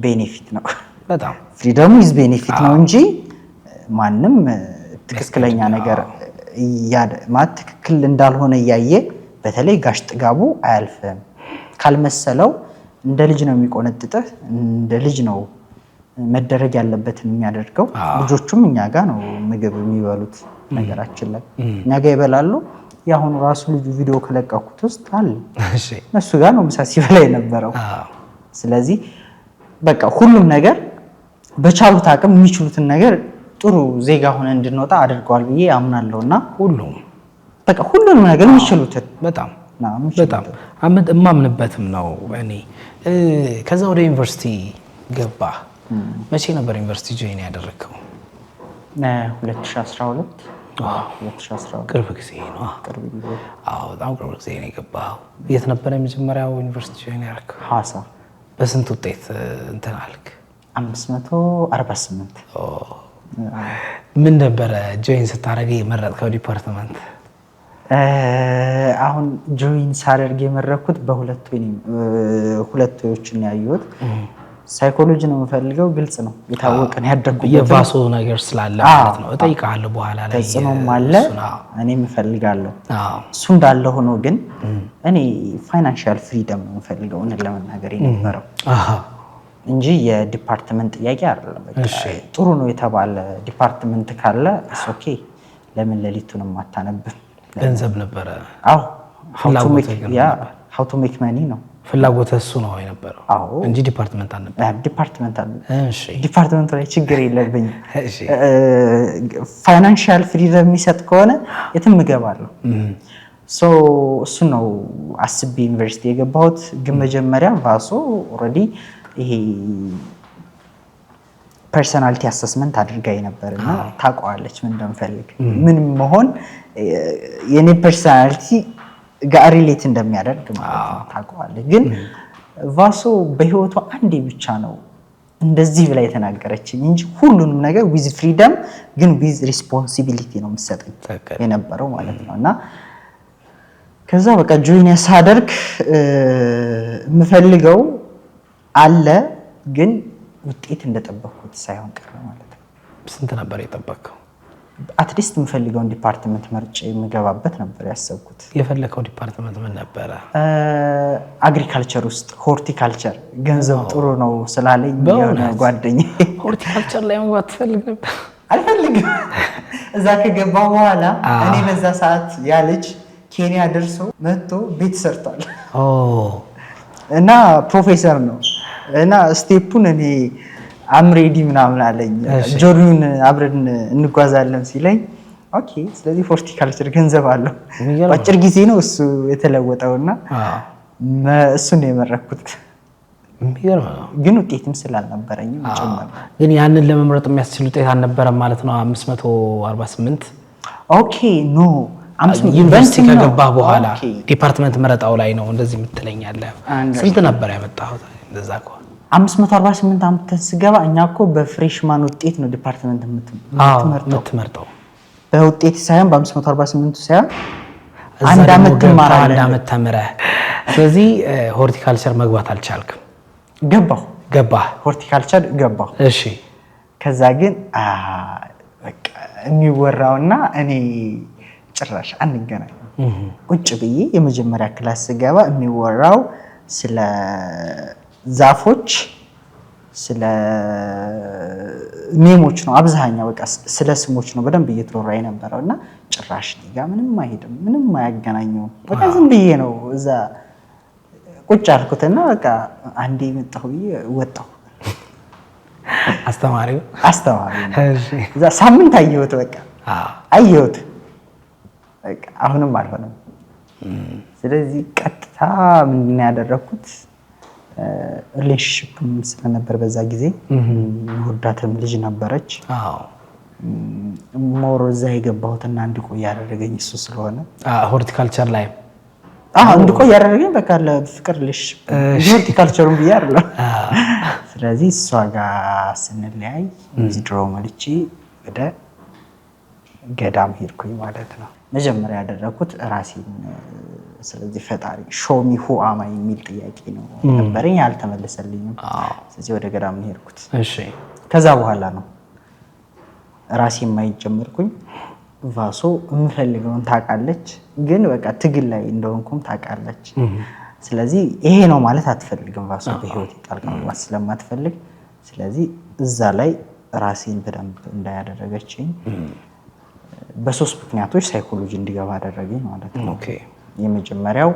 ቤኔፊት ነው። በጣም ፍሪደም ዊዝ ቤኔፊት ነው እንጂ ማንም ትክክለኛ ነገር ማለት ትክክል እንዳልሆነ እያየ በተለይ ጋሽ ጥጋቡ አያልፍም ካልመሰለው እንደ ልጅ ነው የሚቆነጥጥህ። እንደ ልጅ ነው መደረግ ያለበትን የሚያደርገው። ልጆቹም እኛ ጋር ነው ምግብ የሚበሉት። ነገራችን ላይ እኛ ጋር ይበላሉ። ያሁን ራሱ ልጁ ቪዲዮ ከለቀኩት ውስጥ አለ እነሱ ጋር ነው ምሳ ሲበላ የነበረው። ስለዚህ በቃ ሁሉም ነገር በቻሉት አቅም የሚችሉትን ነገር ጥሩ ዜጋ ሆነ እንድንወጣ አድርገዋል ብዬ አምናለሁና ሁሉንም ነገር የሚችሉትን በጣም እማምንበትም ነው እኔ። ከዛ ወደ ዩኒቨርሲቲ ገባ። መቼ ነበር ዩኒቨርሲቲ ጆይን ያደረግከው? 2012 ቅርብ ጊዜ ነው። በጣም ቅርብ ጊዜ ነው የገባኸው። የት ነበር የመጀመሪያው ዩኒቨርሲቲ ጆይን ያደረግከው? ሐዋሳ። በስንት ውጤት እንትን አልክ? 548። ምን ነበረ ጆይን ስታደርግ የመረጥከው ዲፓርትመንት? አሁን ጆይን ሳደርግ የመረኩት በሁለት ወዮችን ያየሁት። ሳይኮሎጂ ነው የምፈልገው፣ ግልጽ ነው የታወቀን ያደረኩበት የቫሶ ነገር ስላለ ማለት ነው። እጠይቃለሁ በኋላ ላይ ተጽዕኖም አለ። እኔም እፈልጋለሁ። እሱ እንዳለ ሆኖ ግን እኔ ፋይናንሻል ፍሪደም ነው የምፈልገው ለመናገር የነበረው እንጂ የዲፓርትመንት ጥያቄ አይደለም። ጥሩ ነው የተባለ ዲፓርትመንት ካለ ኦኬ፣ ለምን ሌሊቱንም አታነብም? ገንዘብ ነበረ። አዎ how to make money ነው ፍላጎት እሱ ነው የነበረው እንጂ ዲፓርትመንት አልነበረም። ዲፓርትመንት ላይ ችግር የለብኝም። ፋይናንሻል ፍሪደም የሚሰጥ ከሆነ የትም እገባለሁ። እሱ ነው አስቤ ዩኒቨርሲቲ የገባሁት። ግን መጀመሪያ ቫሶ ኦልሬዲ ይሄ ፐርሰናሊቲ አሰስመንት አድርጋኝ ነበርና ታውቀዋለች ምን እንደምፈልግ ምን መሆን የኔ ፐርሰናሊቲ ጋር ሪሌት እንደሚያደርግ ማለት ነው ታውቀዋለች። ግን ቫሶ በህይወቷ አንዴ ብቻ ነው እንደዚህ ብላ የተናገረችኝ እንጂ ሁሉንም ነገር ዊዝ ፍሪደም ግን ዊዝ ሪስፖንሲቢሊቲ ነው የምትሰጠኝ የነበረው ማለት ነው። እና ከዛ በቃ ጆይን ሳደርግ የምፈልገው አለ ግን ውጤት እንደጠበቅኩት ሳይሆን ቀረ ማለት ነው። ስንት ነበር የጠበቅከው? አትሊስት የምፈልገውን ዲፓርትመንት መርጬ የምገባበት ነበር ያሰብኩት። የፈለከው ዲፓርትመንት ምን ነበረ? አግሪካልቸር ውስጥ ሆርቲካልቸር ገንዘብ ጥሩ ነው ስላለኝ የሆነ ጓደኛዬ ሆርቲካልቸር ላይ መግባት ትፈልግ ነበር? አልፈልግም። እዛ ከገባ በኋላ እኔ በዛ ሰዓት ያ ልጅ ኬንያ ደርሶ መጥቶ ቤት ሰርቷል እና ፕሮፌሰር ነው እና ስቴፑን እኔ አምሬዲ ምናምን አለኝ። ጆርኒውን አብረን እንጓዛለን ሲለኝ ኦኬ ስለዚህ ሆርቲካልቸር ገንዘብ አለው በአጭር ጊዜ ነው እሱ የተለወጠውና እሱን የመረኩት። ግን ውጤትም ስላልነበረኝም ጭምር። ግን ያንን ለመምረጥ የሚያስችል ውጤት አልነበረም ማለት ነው 548? ኦኬ ኖ ዩኒቨርሲቲ ከገባህ በኋላ ዲፓርትመንት መረጣው ላይ ነው እንደዚህ የምትለኛለህ። ስንት ነበር ያመጣኸው እንደዛ ከሆነ? 548 አመት ስገባ እኛ እኮ በፍሬሽማን ውጤት ነው ዲፓርትመንት የምትመርጠው በውጤት ሳይሆን በ548 ሳይሆን አንድ አመት ትማራለህ። አንድ አመት ተምረህ ስለዚህ ሆርቲካልቸር መግባት አልቻልክም? ገባህ ሆርቲካልቸር ገባሁ። እሺ ከዛ ግን በቃ የሚወራውና እኔ ጭራሽ አንገናኝ። ቁጭ ብዬ የመጀመሪያ ክላስ ስገባ የሚወራው ስለ ዛፎች ስለ ኔሞች ነው አብዛኛው በቃ ስለ ስሞች ነው በደንብ እየተወራ የነበረውና ጭራሽ ሊጋ ምንም አይሄድም ምንም አያገናኘው። በቃ ዝም ብዬ ነው እዛ ቁጭ አልኩትና በቃ አንዴ መጣሁ ወጣሁ። አስተማሪው እዛ ሳምንት አየሁት በቃ አየሁት በቃ አሁንም አልሆነም። ስለዚህ ቀጥታ ምንድን ያደረኩት ሪሌሽንሺፕ ስለነበር በዛ ጊዜ ወዳትም ልጅ ነበረች። ሞር እዛ የገባሁትና እንድቆይ ያደረገኝ እሱ ስለሆነ ሆርቲካልቸር ላይ እንድቆይ ያደረገኝ በቃ ለፍቅር ሪሌሽንሺፕ ሆርቲካልቸሩን ብዬ አይደለም። ስለዚህ እሷ ጋር ስንለያይ ዊዝድሮ መልቼ ወደ ገዳም ሄድኩኝ ማለት ነው። መጀመሪያ ያደረኩት ራሴን ስለዚህ ፈጣሪ ሾሚ ሁ አማ የሚል ጥያቄ ነው ነበረኝ አልተመለሰልኝም። ስለዚህ ወደ ገዳም ሄድኩት። እሺ ከዛ በኋላ ነው ራሴን ማየት ጀመርኩኝ። ቫሶ የምፈልገውን ታውቃለች ግን በቃ ትግል ላይ እንደሆንኩም ታውቃለች። ስለዚህ ይሄ ነው ማለት አትፈልግም ቫሶ በህይወት ጣልቃ መግባት ስለማትፈልግ ስለዚህ እዛ ላይ ራሴን በደንብ እንዳያደረገችኝ በሶስት ምክንያቶች ሳይኮሎጂ እንዲገባ አደረገኝ ማለት ነው። የመጀመሪያው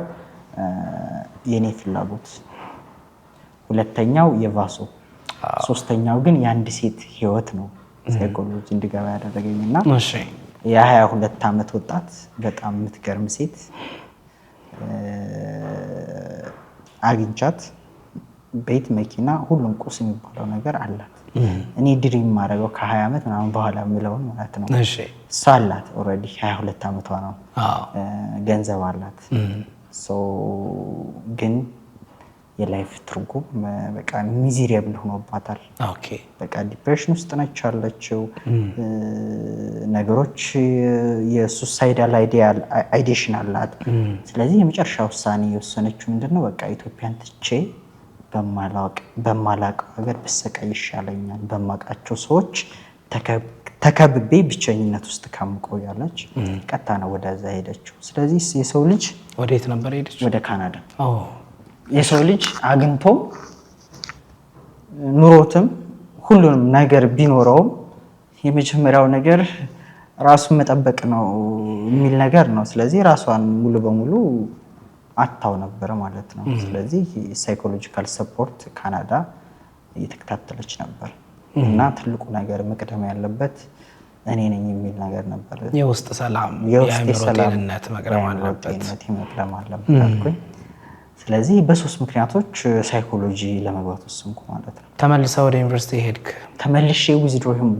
የኔ ፍላጎት፣ ሁለተኛው የቫሶ፣ ሶስተኛው ግን የአንድ ሴት ህይወት ነው ሳይኮሎጂ እንዲገባ ያደረገኝና የ22 ዓመት ወጣት በጣም የምትገርም ሴት አግኝቻት ቤት መኪና ሁሉም ቁስ የሚባለው ነገር አላት። እኔ ድሪም ማድረገው ከ20 ዓመት ምናምን በኋላ የምለውን ማለት ነው። እሷ አላት ኦልሬዲ 22 ዓመቷ ነው። ገንዘብ አላት። ግን የላይፍ ትርጉም በቃ ሚዚሪየብል ሆኖባታል። በቃ ዲፕሬሽን ውስጥ ነች ያለችው። ነገሮች የሱሳይዳል አይዲሽን አላት። ስለዚህ የመጨረሻ ውሳኔ የወሰነችው ምንድነው በቃ ኢትዮጵያን ትቼ በማላውቀው ሀገር ብሰቃይ ይሻለኛል፣ በማውቃቸው ሰዎች ተከብቤ ብቸኝነት ውስጥ ከምቆያለች ቀጥታ ነው ወደዛ ሄደችው። ስለዚህ የሰው ልጅ ወዴት ነበር ሄደችው? ወደ ካናዳ። የሰው ልጅ አግኝቶም ኑሮትም ሁሉንም ነገር ቢኖረውም የመጀመሪያው ነገር ራሱን መጠበቅ ነው የሚል ነገር ነው። ስለዚህ ራሷን ሙሉ በሙሉ አታው ነበር ማለት ነው። ስለዚህ ሳይኮሎጂካል ሰፖርት ካናዳ እየተከታተለች ነበር እና ትልቁ ነገር መቅደም ያለበት እኔ ነኝ የሚል ነገር ነበር። የውስጥ ሰላም የአእምሮ ጤንነት መቅረም አለበት አልኩኝ። ስለዚህ በሶስት ምክንያቶች ሳይኮሎጂ ለመግባት ወሰንኩ ማለት ነው። ተመልሰህ ወደ ዩኒቨርሲቲ ሄድክ? ተመልሼ ዊዝድሮም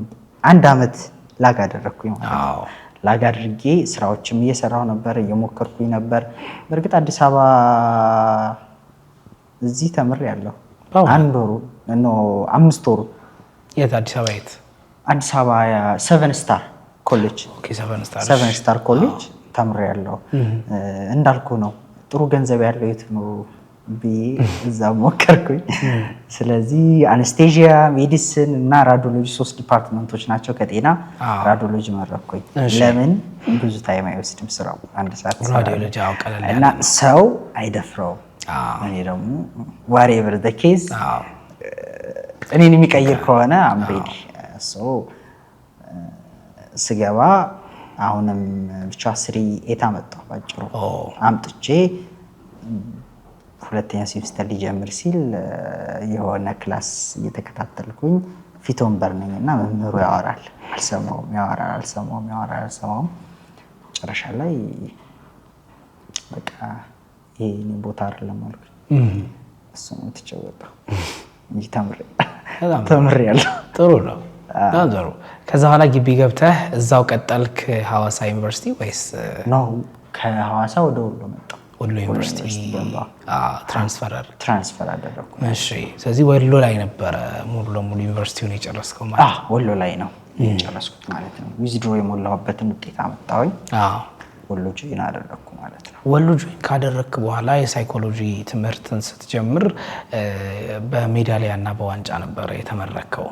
1 ዓመት ላግ አደረግኩኝ ማለት ነው። ላግ አድርጌ ስራዎችም እየሰራሁ ነበር፣ እየሞከርኩኝ ነበር። በእርግጥ አዲስ አበባ እዚህ ተምሬያለሁ 1 ወሩ ነው 5 ወሩ። የት? አዲስ አበባ የት? አዲስ አበባ 7 ስታር ኮሌጅ። ኦኬ 7 ስታር ኮሌጅ ተምሬያለሁ። እንዳልኩ ነው ጥሩ ገንዘብ ያለው የት ነው ብዬ እዛ ሞከርኩኝ። ስለዚህ አነስቴዥያ፣ ሜዲሲን እና ራዲዮሎጂ 3 ዲፓርትመንቶች ናቸው ከጤና። ራዲዮሎጂ መረጥኩኝ። ለምን? ብዙ ታይም አይወስድም ስራው፣ 1 ሰዓት ራዲዮሎጂ አውቀለለ እና ሰው አይደፍረውም። እኔ ደግሞ ዋሬቨር ዘ ኬዝ እኔን የሚቀይር ከሆነ አምሬዲ ስገባ አሁንም ብቻ 3 አመጣሁ ባጭሩ አምጥቼ 2ኛ ሴሚስተር ሊጀምር ሲል የሆነ ክላስ እየተከታተልኩኝ ፊት ወንበር ነኝና መምህሩ ያወራል አልሰማውም፣ ያወራል አልሰማውም። መጨረሻ ላይ በቃ ይሄ እኔ ቦታ አይደለም አልኩኝ። እሱን ተጨወጣሁ እንጂ ተምሬያለሁ። ጥሩ ነው። ጥሩ። ከዛ በኋላ ግቢ ገብተህ እዛው ቀጠልክ ሐዋሳ ዩኒቨርሲቲ ወይስ? ነው ከሐዋሳ ወደ ወሎ መጣሁ። ወሎ ዩኒቨርሲቲ ትራንስፈር አደረኩ። እሺ። ስለዚህ ወሎ ላይ ነበረ ሙሉ ለሙሉ ዩኒቨርሲቲውን የጨረስከው ማለት ነው? ወሎ ላይ ነው የጨረስኩት ማለት ነው። ዊዝድሮ የሞላሁበትን ውጤት አመጣሁኝ። ወሎ ጆይን አደረኩ ማለት ነው። ወሎ ጆይን ካደረክ በኋላ የሳይኮሎጂ ትምህርትን ስትጀምር በሜዳሊያ እና በዋንጫ ነበረ የተመረከው።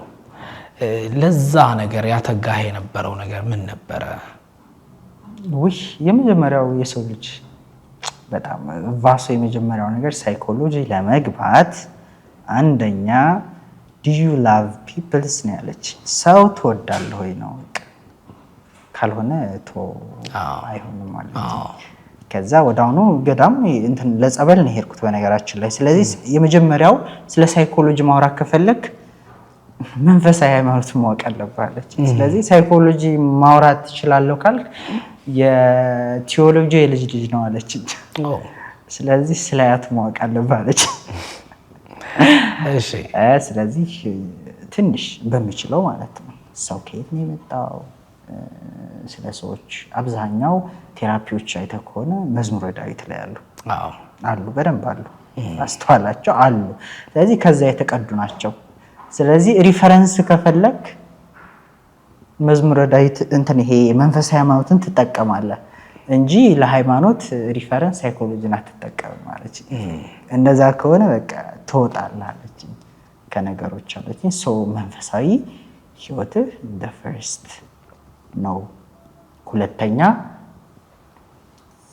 ለዛ ነገር ያተጋህ የነበረው ነገር ምን ነበረ? ውይ የመጀመሪያው የሰው ልጅ በጣም ቫሶ የመጀመሪያው ነገር ሳይኮሎጂ ለመግባት አንደኛ do you love people ነው ያለች። ሰው ትወዳለህ ወይ ነው። ካልሆነ አይሆንም ማለት ነው። ከዛ ወዳውኑ ገዳም እንትን ለጸበል ነው ሄድኩት በነገራችን ላይ። ስለዚህ የመጀመሪያው ስለ ሳይኮሎጂ ማውራት ከፈለክ መንፈሳዊ ሃይማኖት ማወቅ አለባለች። ስለዚህ ሳይኮሎጂ ማውራት ትችላለህ ካልክ የቲዮሎጂ የልጅ ነው አለች። ስለዚህ ስለያት ማወቅ አለባለች። እሺ። ስለዚህ ትንሽ በሚችለው ማለት ነው። ሰው ከየት ነው የመጣው፣ ስለ ሰዎች አብዛኛው ቴራፒዎች አይተህ ከሆነ መዝሙረ ዳዊት ላይ አሉ በደንብ አሉ፣ አስተዋላቸው አሉ። ስለዚህ ከዛ የተቀዱ ናቸው። ስለዚህ ሪፈረንስ ከፈለክ መዝሙረ ዳዊት እንትን ይሄ መንፈሳዊ ሃይማኖትን ትጠቀማለህ እንጂ ለሃይማኖት ሪፈረንስ ሳይኮሎጂን አትጠቀምም ማለት። እንደዛ ከሆነ በቃ ትወጣለህ አለች ከነገሮች አለች። ሰው መንፈሳዊ ህይወትህ the first ነው። ሁለተኛ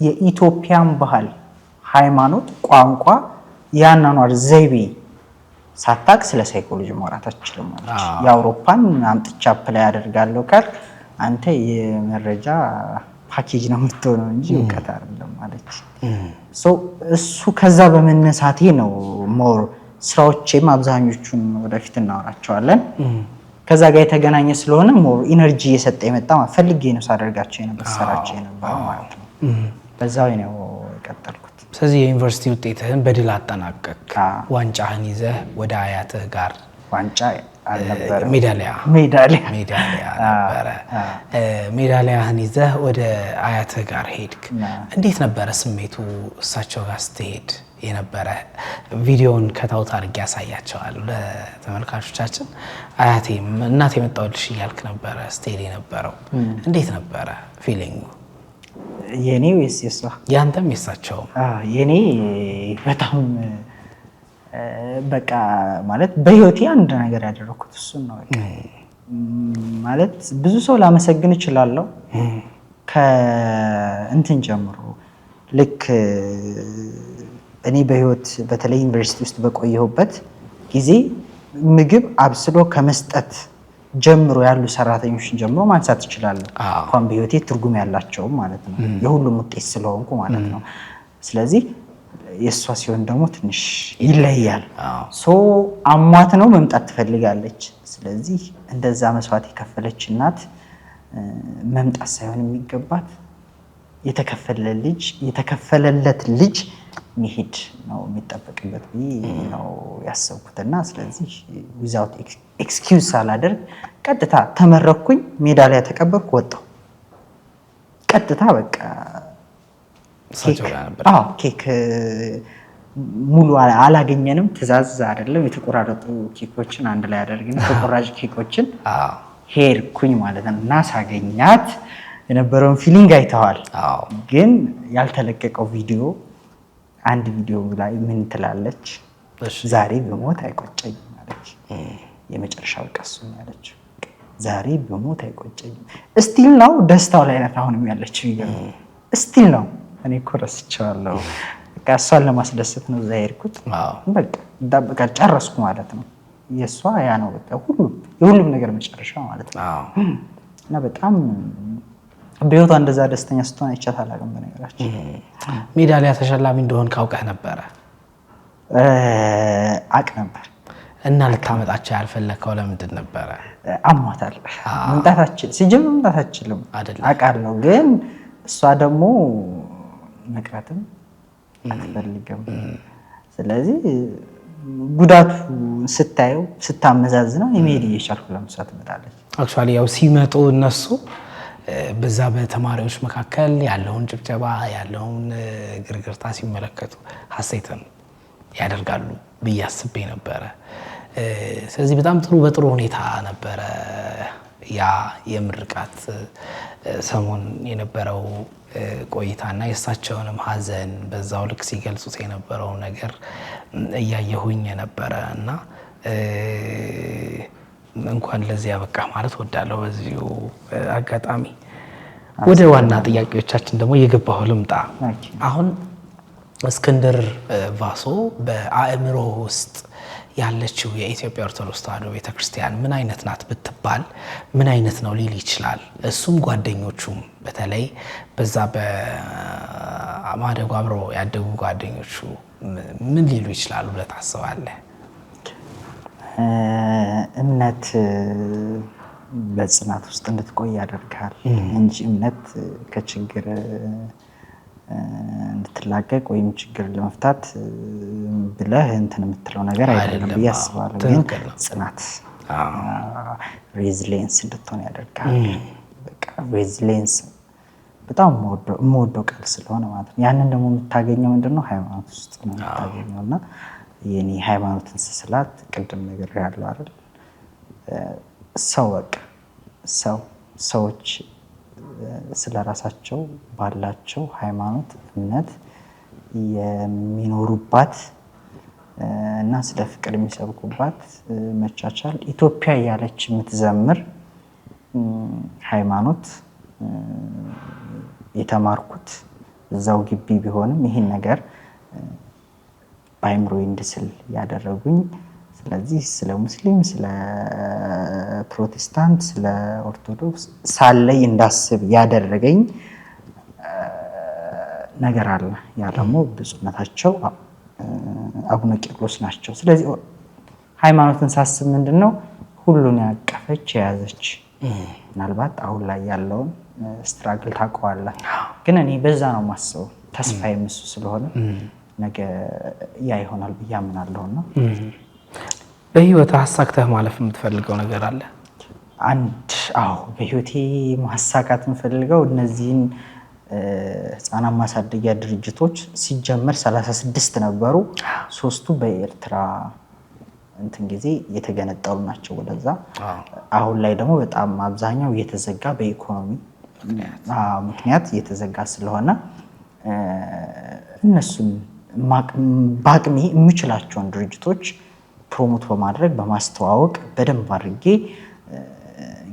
የኢትዮጵያን ባህል፣ ሃይማኖት፣ ቋንቋ፣ ያናኗር ዘይቤ ሳታቅ ስለ ሳይኮሎጂ ማውራት አትችልም ማለት። የአውሮፓን አምጥቻ አፕላይ ያደርጋለሁ ካል አንተ የመረጃ ፓኬጅ ነው የምትሆነው እንጂ እውቀት አይደለም ማለት። እሱ ከዛ በመነሳቴ ነው ሞር ስራዎቼም አብዛኞቹን ወደፊት እናወራቸዋለን ከዛ ጋር የተገናኘ ስለሆነ ሞር ኢነርጂ እየሰጠ የመጣ ፈልጌ ነው ሳደርጋቸው የነበር ሰራቸው የነበር ማለት ነው። በዛው ነው የቀጠልኩት። ስለዚህ የዩኒቨርሲቲ ውጤትህን በድል አጠናቀቅ። ዋንጫህን ይዘህ ወደ አያትህ ጋር ዋንጫ አልነበረ ሜዳሊያ ነበረ። ሜዳሊያህን ይዘህ ወደ አያትህ ጋር ሄድክ። እንዴት ነበረ ስሜቱ እሳቸው ጋር ስትሄድ የነበረ? ቪዲዮውን ከታውት አድርጌ ያሳያቸዋለሁ ለተመልካቾቻችን። አያቴም እናቴ መጣሁልሽ እያልክ ነበረ ስትሄድ የነበረው። እንዴት ነበረ ፊሊንጉ? የኔ ወይስ የሷ? ያንተም የሳቸውም? የኔ በጣም በቃ ማለት በህይወቴ አንድ ነገር ያደረኩት እሱን ነው። በቃ ማለት ብዙ ሰው ላመሰግን እችላለሁ ከእንትን ጀምሮ ልክ እኔ በህይወት በተለይ ዩኒቨርሲቲ ውስጥ በቆየሁበት ጊዜ ምግብ አብስሎ ከመስጠት ጀምሮ ያሉ ሰራተኞችን ጀምሮ ማንሳት እችላለሁ። እንኳን በህይወቴ ትርጉም ያላቸው ማለት ነው የሁሉም ውጤት ስለሆንኩ ማለት ነው። ስለዚህ የሷ ሲሆን ደግሞ ትንሽ ይለያል። አሟት ነው መምጣት ትፈልጋለች። ስለዚህ እንደዛ መስዋዕት የከፈለች እናት መምጣት ሳይሆን የሚገባት የተከፈለለት ልጅ መሄድ ነው የሚጠበቅበት ብዬ ነው ያሰብኩትና ስለዚህ ዊዛውት ኤክስኪውዝ ሳላደርግ ቀጥታ ተመረኩኝ፣ ሜዳሊያ ተቀበልኩ፣ ወጣሁ። ቀጥታ በቃ ኬክ ሙሉ አላገኘንም። ትእዛዝ አይደለም የተቆራረጡ ኬኮችን አንድ ላይ አደርግና ተቆራጭ ኬኮችን ሄድኩኝ ማለት ነው። እና ሳገኛት የነበረውን ፊሊንግ አይተዋል። ግን ያልተለቀቀው ቪዲዮ አንድ ቪዲዮ ላይ ምን ትላለች? ዛሬ በሞት አይቆጨኝም አለች። የመጨረሻው ቀሱ ያለች ዛሬ በሞት አይቆጨኝም። እስቲል ነው ደስታው ላይ ናት አሁንም ያለችው። ይገርም እስቲል ነው። እኔ እኮ ረስቼዋለሁ። በቃ እሷን ለማስደሰት ነው እዛ ሄድኩት። በቃ ጨረስኩ ማለት ነው። የእሷ ያ ነው በቃ የሁሉም ነገር መጨረሻ ማለት ነው። እና በጣም በህይወቷ እንደዛ ደስተኛ ስትሆን አይቻት አላውቅም። በነገራችን ሜዳሊያ ተሸላሚ እንደሆን ካውቀህ ነበረ? አቅ ነበር። እና ልታመጣቸው ያልፈለከው ለምንድን ነበረ? አሟታል። መምጣት አችልም አውቃለሁ። ግን እሷ ደግሞ መቅረትም አትፈልግም። ስለዚህ ጉዳቱ ስታየው ስታመዛዝነው የመሄድ እየቻልኩ ለምሳሌ ትመጣለች። አክቹዋሊ ያው ሲመጡ እነሱ በዛ በተማሪዎች መካከል ያለውን ጭብጨባ ያለውን ግርግርታ ሲመለከቱ ሀሴትን ያደርጋሉ ብዬ አስቤ ነበረ። ስለዚህ በጣም በጥሩ ሁኔታ ነበረ ያ የምርቃት ሰሞን የነበረው ቆይታና የእሳቸውንም ሀዘን በዛው ልክ ሲገልጹት የነበረው ነገር እያየሁኝ ነበረ እና እንኳን ለዚህ ያበቃ ማለት ወዳለው በዚሁ አጋጣሚ። ወደ ዋና ጥያቄዎቻችን ደግሞ የገባሁ ልምጣ። አሁን እስክንድር ቫሶ በአእምሮ ውስጥ ያለችው የኢትዮጵያ ኦርቶዶክስ ተዋሕዶ ቤተክርስቲያን ምን አይነት ናት ብትባል ምን አይነት ነው ሊል ይችላል? እሱም ጓደኞቹም በተለይ በዛ በማደጎ አብሮ ያደጉ ጓደኞቹ ምን ሊሉ ይችላሉ ብለህ ታስባለህ? እምነት በጽናት ውስጥ እንድትቆይ ያደርጋል እንጂ እምነት ከችግር እንድትላቀቅ ወይም ችግር ለመፍታት ብለህ እንትን የምትለው ነገር አይደለም ብዬ አስባለሁ። ግን ጽናት ሬዚሊየንስ እንድትሆን ያደርጋል። በቃ ሬዚሊየንስ በጣም የምወደው ቃል ስለሆነ ማለት ነው። ያንን ደግሞ የምታገኘው ምንድነው? ሃይማኖት ውስጥ ነው የምታገኘው። እና የኔ ሃይማኖትን ስስላት ቅድም ነገር ያለው አይደል ሰው በቃ ሰዎች ስለራሳቸው ባላቸው ሃይማኖት እምነት የሚኖሩባት እና ስለ ፍቅር የሚሰብኩባት መቻቻል ኢትዮጵያ ያለች የምትዘምር ሃይማኖት የተማርኩት እዛው ግቢ ቢሆንም ይሄን ነገር በአይምሮ እንድስል ያደረጉኝ። ስለዚህ ስለ ሙስሊም፣ ስለ ፕሮቴስታንት፣ ስለ ኦርቶዶክስ ሳለይ እንዳስብ ያደረገኝ ነገር አለ። ያ ደግሞ ብፁዕነታቸው አቡነ ቄርሎስ ናቸው። ስለዚህ ሃይማኖትን ሳስብ ምንድነው ሁሉን ያቀፈች የያዘች። ምናልባት አሁን ላይ ያለውን ስትራግል ታውቀዋለህ። ግን እኔ በዛ ነው የማስበው። ተስፋ የምሱ ስለሆነ ነገ ያ ይሆናል ብዬ አምናለሁና በህይወት አሳክተህ ማለፍ የምትፈልገው ነገር አለ? በህይወቴ ማሳካት የምፈልገው እነዚህን ህፃናት ማሳደጊያ ድርጅቶች ሲጀመር 36 ነበሩ። 3ቱ በኤርትራ እንትን ጊዜ የተገነጠሉ ናቸው ወደዛ። አሁን ላይ ደግሞ በጣም አብዛኛው እየተዘጋ በኢኮኖሚ ምክንያት እየተዘጋ ስለሆነ እነሱን በአቅሜ የምችላቸውን ድርጅቶች ፕሮሞት በማድረግ በማስተዋወቅ በደንብ አድርጌ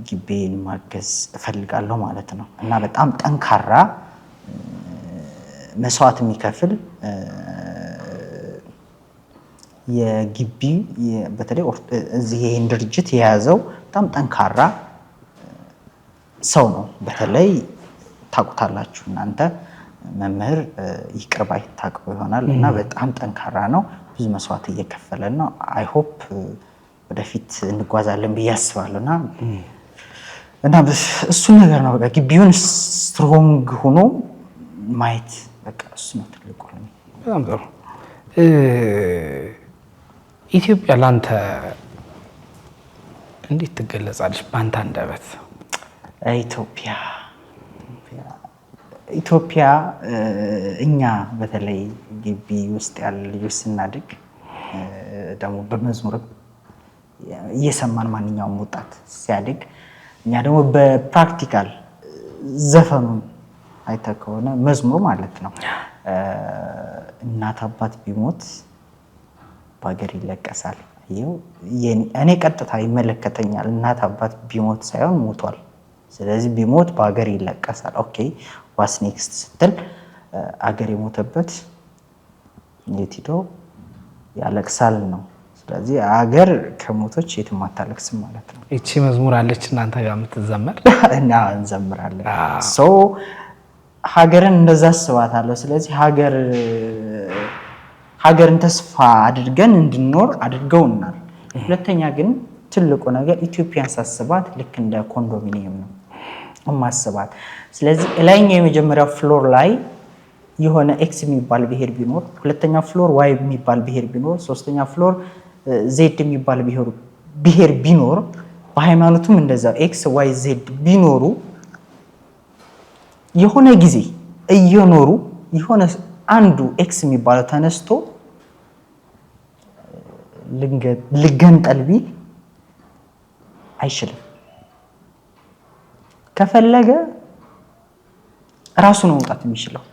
ግቤን ማገዝ እፈልጋለሁ ማለት ነው። እና በጣም ጠንካራ መስዋዕት የሚከፍል የግቢ በተለይ እዚህ ይሄን ድርጅት የያዘው በጣም ጠንካራ ሰው ነው። በተለይ ታውቁታላችሁ እናንተ መምህር ይቅርባይ ታውቁ ይሆናል። እና በጣም ጠንካራ ነው። ብዙ መስዋዕት እየከፈለ ነው። አይ ሆፕ ወደፊት እንጓዛለን ብዬ አስባለሁና እና እሱ ነገር ነው በቃ ግቢውን ስትሮንግ ሆኖ ማየት በቃ እሱ ነው ትልቁ ነው። በጣም ጥሩ። ኢትዮጵያ ላንተ እንዴት ትገለጻለች በአንተ አንደበት? ኢትዮጵያ እኛ በተለይ ግቢ ውስጥ ያለ ልጆች ስናድግ ደግሞ በመዝሙር እየሰማን ማንኛውም ወጣት ሲያድግ እኛ ደግሞ በፕራክቲካል ዘፈኑን አይተህ ከሆነ መዝሙር ማለት ነው እናት አባት ቢሞት በሀገር ይለቀሳል። እኔ ቀጥታ ይመለከተኛል። እናት አባት ቢሞት ሳይሆን ሞቷል። ስለዚህ ቢሞት በሀገር ይለቀሳል። ኦኬ ዋስ ኔክስት ስትል አገር የሞተበት የት ሄዶ ያለቅሳል ነው። ስለዚህ አገር ከሞቶች የትም አታለቅስም ማለት ነው። እቺ መዝሙር አለች እናንተ ጋር የምትዘመር እና እንዘምራለን። ሀገርን እንደዛ አስባታለሁ። ስለዚህ ሀገርን ተስፋ አድርገን እንድንኖር አድርገውናል። ሁለተኛ ግን ትልቁ ነገር ኢትዮጵያን ሳስባት ልክ እንደ ኮንዶሚኒየም ነው ማስባት። ስለዚህ ላይኛው የመጀመሪያው ፍሎር ላይ የሆነ ኤክስ የሚባል ብሔር ቢኖር፣ ሁለተኛ ፍሎር ዋይ የሚባል ብሔር ቢኖር፣ ሶስተኛ ፍሎር ዜድ የሚባል ብሔር ቢኖር፣ በሃይማኖቱም እንደዛ ኤክስ ዋይ ዜድ ቢኖሩ የሆነ ጊዜ እየኖሩ የሆነ አንዱ ኤክስ የሚባለው ተነስቶ ልገንጠል ቢል አይችልም። ከፈለገ ራሱ ነው መውጣት የሚችለው።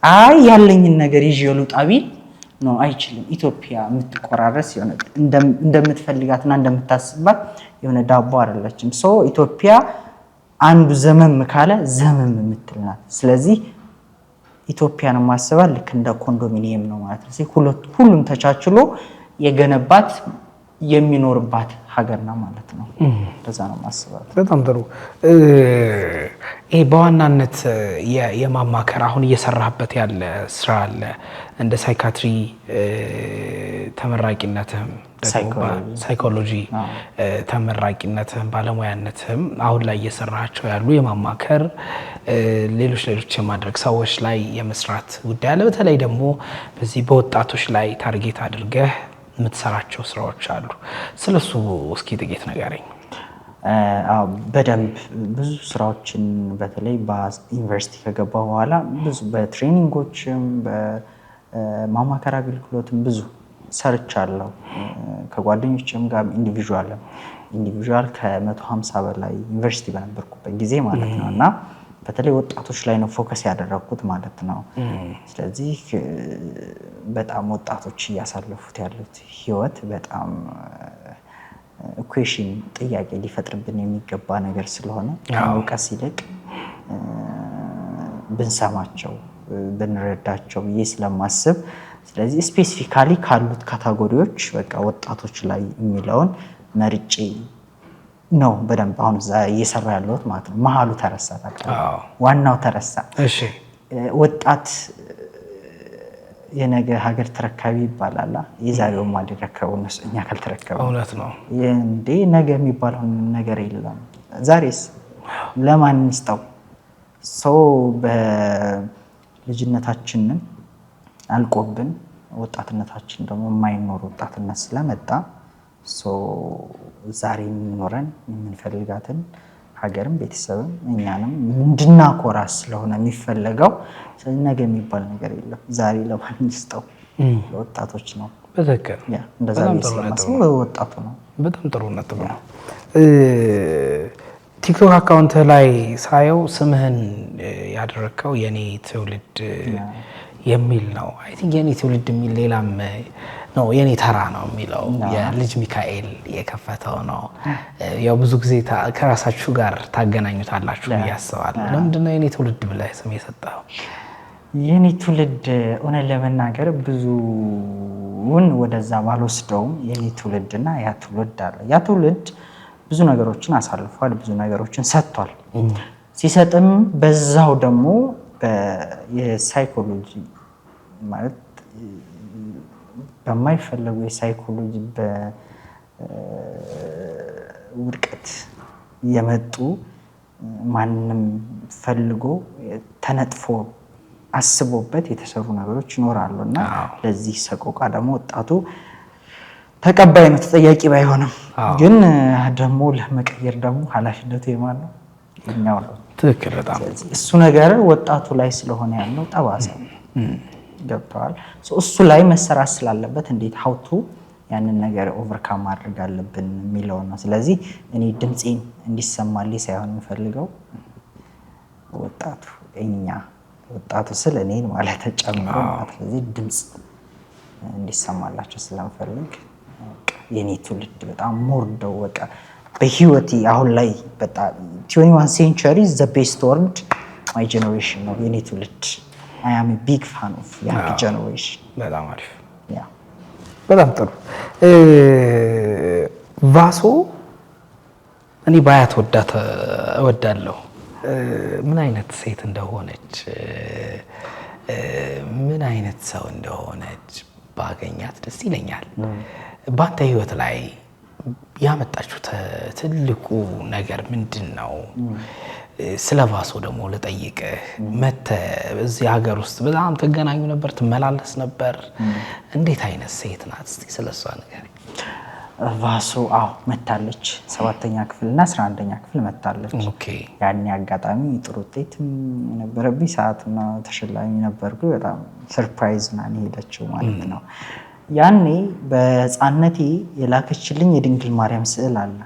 አይ ያለኝን ነገር ይዤ ልውጣ ቢል ነው አይችልም። ኢትዮጵያ የምትቆራረስ የሆነ እንደምትፈልጋትና እንደምታስባት የሆነ ዳቦ አይደለችም። ኢትዮጵያ አንዱ ዘመም ካለ ዘመም የምትልናት። ስለዚህ ኢትዮጵያን ማስባት ልክ እንደ ኮንዶሚኒየም ነው ማለት ነው። ሁሉም ተቻችሎ የገነባት የሚኖርባት ሀገር ነው ማለት ነው። እንደዛ ነው ማስባት። በጣም ጥሩ። ይሄ በዋናነት የማማከር አሁን እየሰራህበት ያለ ስራ አለ። እንደ ሳይካትሪ ተመራቂነትም ሳይኮሎጂ ተመራቂነትም ባለሙያነትም አሁን ላይ እየሰራቸው ያሉ የማማከር ሌሎች የማድረግ ሰዎች ላይ የመስራት ጉዳይ አለ። በተለይ ደግሞ በዚህ በወጣቶች ላይ ታርጌት አድርገህ የምትሰራቸው ስራዎች አሉ። ስለሱ እስኪ ጥቂት ንገረኝ። በደንብ ብዙ ስራዎችን በተለይ በዩኒቨርሲቲ ከገባ በኋላ ብዙ በትሬኒንጎችም በማማከር አገልግሎትም ብዙ ሰርቻለሁ። ከጓደኞችም ጋር ኢንዲቪዥዋል ከ150 በላይ ዩኒቨርሲቲ በነበርኩበት ጊዜ ማለት ነው። እና በተለይ ወጣቶች ላይ ነው ፎከስ ያደረኩት ማለት ነው። ስለዚህ በጣም ወጣቶች እያሳለፉት ያሉት ህይወት በጣም ኢኩዌሽን ጥያቄ ሊፈጥርብን የሚገባ ነገር ስለሆነ ከእውቀት ይልቅ ብንሰማቸው ብንረዳቸው ብዬ ስለማስብ ስለዚህ ስፔሲፊካሊ ካሉት ካታጎሪዎች በቃ ወጣቶች ላይ የሚለውን መርጬ ነው በደንብ አሁን እየሰራ ያለሁት ማለት ነው። መሀሉ ተረሳ፣ ዋናው ተረሳ። ወጣት የነገ ሀገር ተረካቢ ይባላል። የዛሬው ማን ሊረከበው ነው? እኛ ካልተረከበው እውነት ነው እንዴ? ነገ የሚባለው ነገር የለም። ዛሬስ ለማን እንስጠው? በልጅነታችንን አልቆብን ወጣትነታችን ደግሞ የማይኖር ወጣትነት ስለመጣ ዛሬ የምንኖረን የምንፈልጋትን ሀገርም ቤተሰብም እኛንም እንድናኮራ ስለሆነ የሚፈለገው ነገ የሚባል ነገር የለም። ዛሬ ለማን እንስጠው? ለወጣቶች ነው። በትክክል እንደዛ ስለማስብ ወጣቱ ነው። በጣም ጥሩ ነጥብ ነው። ቲክቶክ አካውንት ላይ ሳየው ስምህን ያደረከው የኔ ትውልድ የሚል ነው። አይ ቲንክ የኔ ትውልድ የሚል ሌላም ነው፣ የኔ ተራ ነው የሚለው የልጅ ሚካኤል የከፈተው ነው። ያው ብዙ ጊዜ ከራሳችሁ ጋር ታገናኙታላችሁ ብዬ አስባለሁ። ለምንድን ነው የኔ ትውልድ ብለህ ስም የሰጠው? የኔ ትውልድ እውነት ለመናገር ብዙውን ወደዛ ባልወስደውም የኔ ትውልድና ያ ትውልድ አለ። ያ ትውልድ ብዙ ነገሮችን አሳልፏል፣ ብዙ ነገሮችን ሰጥቷል። ሲሰጥም በዛው ደግሞ የሳይኮሎጂ ማለት በማይፈለጉ የሳይኮሎጂ በውድቀት የመጡ ማንንም ፈልጎ ተነጥፎ አስቦበት የተሰሩ ነገሮች ይኖራሉና ለዚህ ሰቆቃ ደግሞ ወጣቱ ተቀባይ ነው፣ ተጠያቂ ባይሆንም ግን ደግሞ ለመቀየር ደግሞ ኃላፊነቱ የማን ነው? የኛው ነው። ትክክል በጣም እሱ ነገር ወጣቱ ላይ ስለሆነ ያለው ጠባሳ ገብተዋል። እሱ ላይ መሰራት ስላለበት እንዴት ሀውቱ ያንን ነገር ኦቨርካም ማድረግ አለብን የሚለው ነው። ስለዚህ እኔ ድምፄን እንዲሰማልኝ ሳይሆን የምፈልገው ወጣቱ እኛ ወጣቱ ስለ እኔን ማለት ጨምሮ ማለት ስለዚህ ድምፅ እንዲሰማላቸው ስለምፈልግ የኔ ትውልድ በጣም ሞርደው በቃ በህይወቴ አሁን ላይ በጣም 21 ሴንቸሪ ዘ ቤስት ወርልድ ማይ ጀነሬሽን ነው የኔ ትውልድ። አይ አም ቢግ ፋን ኦፍ ያንግ ጀነሬሽን። በጣም አሪፍ በጣም ጥሩ። ቫሶ እኔ ባያት እወዳለሁ። ምን አይነት ሴት እንደሆነች ምን አይነት ሰው እንደሆነች ባገኛት ደስ ይለኛል። በአንተ ህይወት ላይ ያመጣችው ትልቁ ነገር ምንድን ነው? ስለ ቫሶ ደግሞ ልጠይቅህ። መተህ እዚህ ሀገር ውስጥ በጣም ትገናኙ ነበር? ትመላለስ ነበር? እንዴት አይነት ሴት ናት? እስቲ ስለሷ ንገረኝ። ቫሶ መታለች። 7ኛ ክፍልና 11ኛ ክፍል መታለች። ያኔ አጋጣሚ ጥሩ ውጤት የነበረብኝ ሰዓትና ተሸላሚ ነበርኩ። በጣም ሰርፕራይዝ ናን ሄደችው ማለት ነው። ያኔ በህፃነቴ የላከችልኝ የድንግል ማርያም ስዕል አለ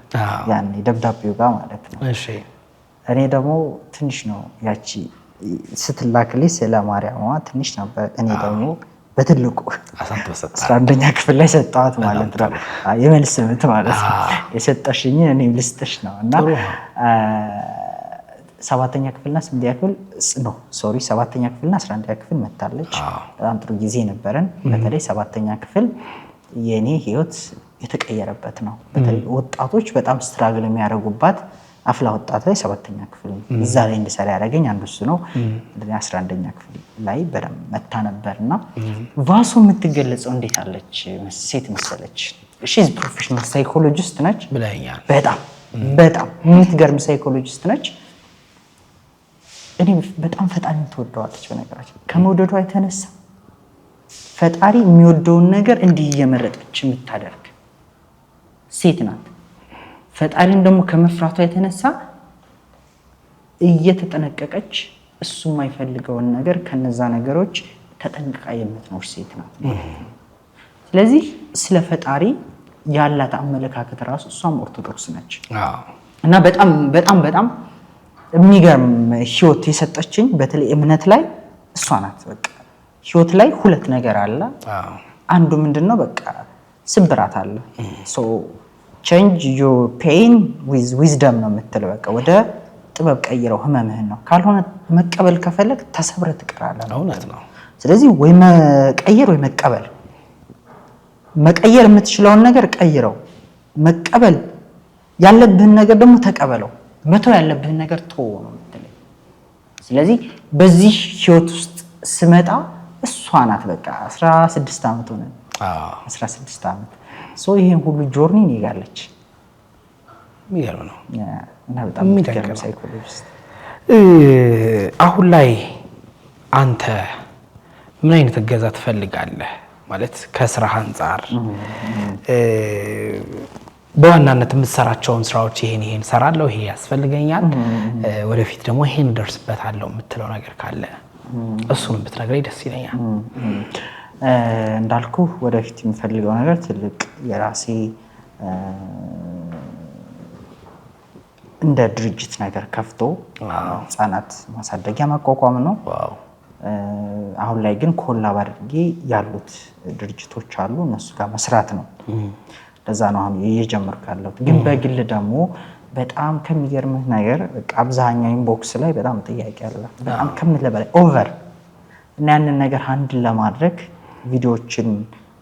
ያኔ ደብዳቤው ጋር ማለት ነው። እኔ ደግሞ ትንሽ ነው ያቺ ስትላክልኝ ስለ ማርያምዋ ትንሽ ነበር። እኔ ደግሞ በትልቁ 11ኛ ክፍል ላይ ሰጠዋት ማለት ነው። የመልስ ምት ማለት ነው። የሰጠሽኝ እኔ ልስጥሽ ነው እና 7ኛ ክፍልና 8ኛ ክፍል ነው 7ኛ ክፍልና 11ኛ ክፍል መታለች። በጣም ጥሩ ጊዜ ነበረን። በተለይ 7ኛ ክፍል የኔ ህይወት የተቀየረበት ነው። በተለይ ወጣቶች በጣም ስትራግል የሚያደርጉባት አፍላ ወጣት ላይ 7ኛ ክፍል እዛ ላይ እንድሰራ ያደረገኝ አንዱ እሱ ነው። 11ኛ ክፍል ላይ በደንብ መታ ነበርና ቫሶ የምትገለጸው እንዴት አለች ሴት መሰለች? ሺዝ ፕሮፌሽናል ሳይኮሎጂስት ነች ብለኛል። በጣም የምትገርም ሳይኮሎጂስት ነች። እኔ በጣም ፈጣሪ ትወደዋለች። በነገራችን ከመውደዷ የተነሳ ፈጣሪ የሚወደውን ነገር እንዲህ እየመረጠች የምታደርግ ሴት ናት። ፈጣሪን ደግሞ ከመፍራቷ የተነሳ እየተጠነቀቀች እሱ የማይፈልገውን ነገር ከነዛ ነገሮች ተጠንቅቃ የምትኖር ሴት ናት። ስለዚህ ስለ ፈጣሪ ያላት አመለካከት ራሱ እሷም ኦርቶዶክስ ነች እና በጣም በጣም በጣም የሚገርም ህይወት የሰጠችኝ በተለይ እምነት ላይ እሷ ናት። በቃ ህይወት ላይ ሁለት ነገር አለ። አንዱ ምንድነው? በቃ ስብራት አለ። ሶ change your pain with wisdom ነው የምትለው። በቃ ወደ ጥበብ ቀይረው ህመምህን ነው። ካልሆነ መቀበል ከፈለክ ተሰብረ ትቀራለህ። እውነት ነው። ስለዚህ ወይ መቀየር ወይ መቀበል። መቀየር የምትችለውን ነገር ቀይረው፣ መቀበል ያለብህን ነገር ደግሞ ተቀበለው። መተው ያለብህን ነገር ተው ነው የምትለው። ስለዚህ በዚህ ህይወት ውስጥ ስመጣ እሷ ናት። በቃ 16 ዓመት ሆነ። 16 ዓመት ይሄን ሁሉ ጆርኒ ይጋለች። የሚገርም ነው እና በጣም የሚገርም ሳይኮሎጂስት። አሁን ላይ አንተ ምን አይነት እገዛ ትፈልጋለህ? ማለት ከስራህ አንፃር በዋናነት የምትሰራቸውን ስራዎች ይሄን ሰራለሁ፣ ይሄ ያስፈልገኛል፣ ወደፊት ደግሞ ይሄን ደርስበታለሁ የምትለው ነገር ካለ እሱን ብትነግረኝ ደስ ይለኛል። እንዳልኩ ወደፊት የምፈልገው ነገር ትልቅ የራሴ እንደ ድርጅት ነገር ከፍቶ ህፃናት ማሳደጊያ ማቋቋም ነው። አሁን ላይ ግን ኮላብ አድርጌ ያሉት ድርጅቶች አሉ፣ እነሱ ጋር መስራት ነው። ለዛ ነው አሁን እየጀመርኩ ያለሁት። ግን በግል ደግሞ በጣም ከሚገርምህ ነገር በቃ አብዛኛው ኢንቦክስ ላይ በጣም ጥያቄ አለ፣ በጣም ከምልህ በላይ ኦቨር እና ያንን ነገር ሃንድል ለማድረግ ቪዲዮዎችን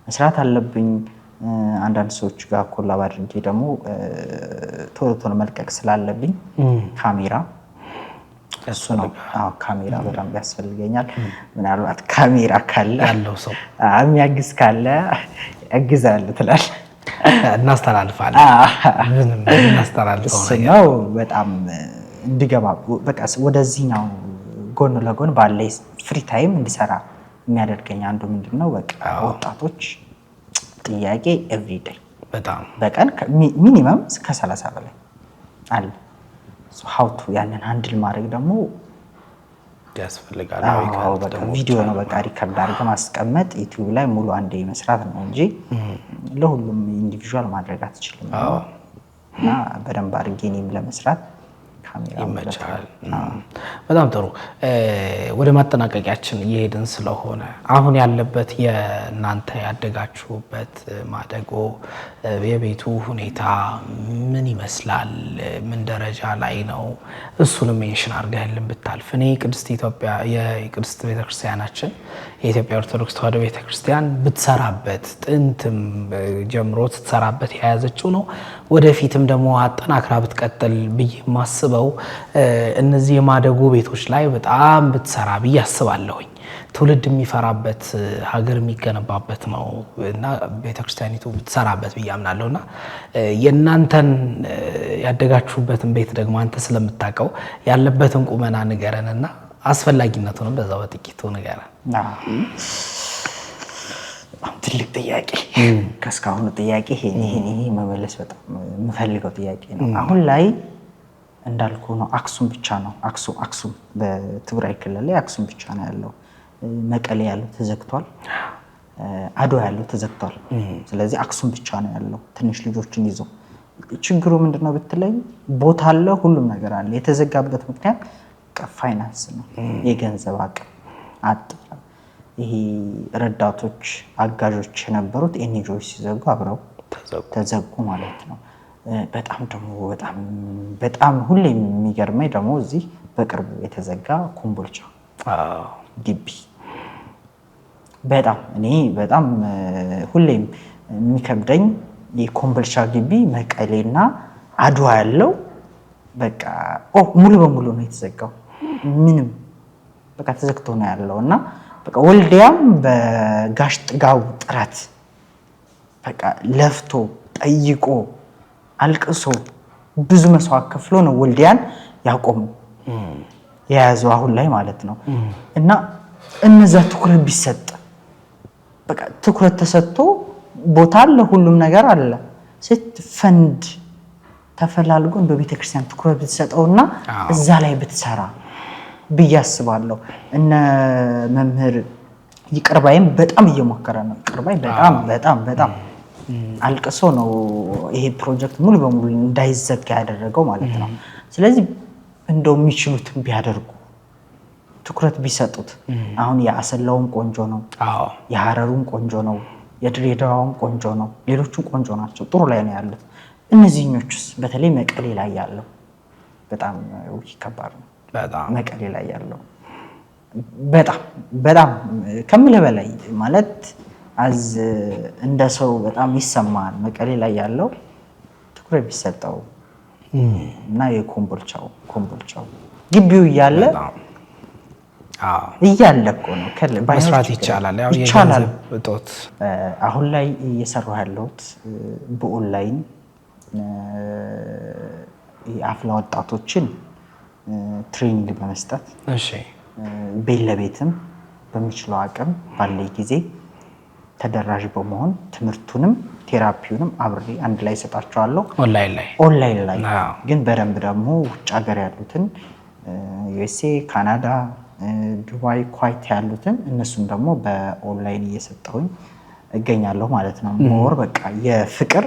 መስራት አለብኝ። አንዳንድ ሰዎች ጋር ኮላብ አድርጌ ደግሞ ቶሎ መልቀቅ ስላለብኝ ካሜራ እሱ ነው። ካሜራ በጣም ያስፈልገኛል። ምናልባት ካሜራ ካለ ያለው ሰው የሚያግዝ ካለ ያግዛል ትላለህ። እናስተላልፋለን። ምንም እናስተላልፈው ነገር ነው። በጣም እንድገባ በቃ ወደዚህኛው ጎን ለጎን ባለ ፍሪ ታይም እንዲሰራ የሚያደርገኝ አንዱ ምንድነው በቃ ወጣቶች ጥያቄ ኤቭሪዴይ በጣም በቀን ሚኒመም ከ30 በላይ አለ። ሀውቱ ያንን ሃንድል ማድረግ ደግሞ ያስፈልጋል። በቃ ቪዲዮ ነው በቃ ሪከርድ አድርገህ ማስቀመጥ ዩቲዩብ ላይ ሙሉ አንዴ መስራት ነው እንጂ ለሁሉም ኢንዲቪዥዋል ማድረግ አትችልም። እና በደንብ አድርጌ እኔም ለመስራት ካሜራ ይመቻል። በጣም ጥሩ። ወደ ማጠናቀቂያችን እየሄድን ስለሆነ አሁን ያለበት የእናንተ ያደጋችሁበት ማደጎ የቤቱ ሁኔታ ምን ይመስላል? ምን ደረጃ ላይ ነው? እሱንም ሜንሽን አድርገህልን ብታልፍ። እኔ ቅድስት ኢትዮጵያ የቅድስት ቤተክርስቲያናችን የኢትዮጵያ ኦርቶዶክስ ተዋሕዶ ቤተክርስቲያን ብትሰራበት ጥንትም ጀምሮ ስትሰራበት የያዘችው ነው። ወደፊትም ደግሞ አጠናክራ ብትቀጥል ብዬ ማስበው እነዚህ የማደጎ ቤቶች ላይ በጣም ብትሰራ ብዬ አስባለሁኝ። ትውልድ የሚፈራበት ሀገር የሚገነባበት ነው እና ቤተክርስቲያኒቱ ብትሰራበት ብዬ አምናለሁና የእናንተን ያደጋችሁበትን ቤት ደግሞ አንተ ስለምታውቀው ያለበትን ቁመና ንገረንና አስፈላጊነቱንም በዛው በጥቂቱ ንገረን። በጣም ትልቅ ጥያቄ ከስካሁኑ ጥያቄ ይሄ መመለስ በጣም የምፈልገው ጥያቄ ነው። አሁን ላይ እንዳልኩ ነው አክሱም ብቻ ነው አክሱም በትግራይ ክልል ላይ አክሱም ብቻ ነው ያለው። መቀሌ ያለው ተዘግቷል፣ አድዋ ያለው ተዘግቷል። ስለዚህ አክሱም ብቻ ነው ያለው ትንሽ ልጆችን ይዞ። ችግሩ ምንድነው ብትለኝ ቦታ አለ፣ ሁሉም ነገር አለ። የተዘጋበት ምክንያት ፋይናንስ ነው፣ የገንዘብ አቅም አጥ ይሄ ረዳቶች አጋዦች የነበሩት ኤንጂኦዎች ሲዘጉ አብረው ተዘጉ ማለት ነው። በጣም ደግሞ በጣም ሁሌ የሚገርመኝ ደግሞ እዚህ በቅርቡ የተዘጋ ኮምቦልቻ ግቢ በጣም ሁሌም የሚከብደኝ የኮምቦልቻ ግቢ መቀሌና አድዋ ያለው በቃ ሙሉ በሙሉ ነው የተዘጋው። ምንም በቃ ተዘግቶ ነው ያለው እና በቃ ወልዲያም በጋሽ ጥጋው ጥረት በቃ ለፍቶ ጠይቆ አልቅሶ ብዙ መስዋዕት ከፍሎ ነው ወልዲያን ያቆሙ የያዘው አሁን ላይ ማለት ነው። እና እነዛ ትኩረት ቢሰጥ በቃ ትኩረት ተሰጥቶ ቦታ አለ፣ ሁሉም ነገር አለ። ፈንድ ተፈላልጎ እንደ ቤተክርስቲያን ትኩረት ብትሰጠውና እዛ ላይ ብትሰራ ብዬ አስባለሁ። እነ መምህር ይቅርባይም በጣም እየሞከረ ነው። ይቅርባይ በጣም አልቅሶ ነው ይሄ ፕሮጀክት ሙሉ በሙሉ እንዳይዘጋ ያደረገው ማለት ነው። ስለዚህ እንደው የሚችሉትን ቢያደርጉ ትኩረት ቢሰጡት። አሁን የአሰላውም ቆንጆ ነው፣ የሐረሩም ቆንጆ ነው፣ የድሬዳዋም ቆንጆ ነው፣ ሌሎቹም ቆንጆ ናቸው፣ ጥሩ ላይ ነው ያሉት። እነዚህኞቹስ በተለይ መቀሌ ላይ ያለው በጣም ከባድ ነው። መቀሌ ላይ ያለው በጣም ከምልህ በላይ ማለት እንደ ሰው በጣም ይሰማል። መቀሌ ላይ ያለው ትኩረት ቢሰጠው እና የኮምቦልቻው ግቢው እያለ እኮ ነው መስራት ይቻላል። ያው የገንዘብ እጦት አሁን ላይ እየሰራሁ ያለሁት በኦንላይን የአፍላ ወጣቶችን ትሬኒንግ በመስጠት ቤት ለቤትም በሚችለው አቅም ባለኝ ጊዜ ተደራሽ በመሆን ትምህርቱንም ቴራፒውንም አብሬ አንድ ላይ ሰጣቸዋለሁ። ኦንላይን ላይ ግን በደንብ ደግሞ ውጭ ሀገር ያሉትን ዩኤስኤ፣ ካናዳ፣ ዱባይ፣ ኳይት ያሉትን እነሱም ደግሞ በኦንላይን እየሰጠሁኝ እገኛለሁ ማለት ነው። ሞር በቃ የፍቅር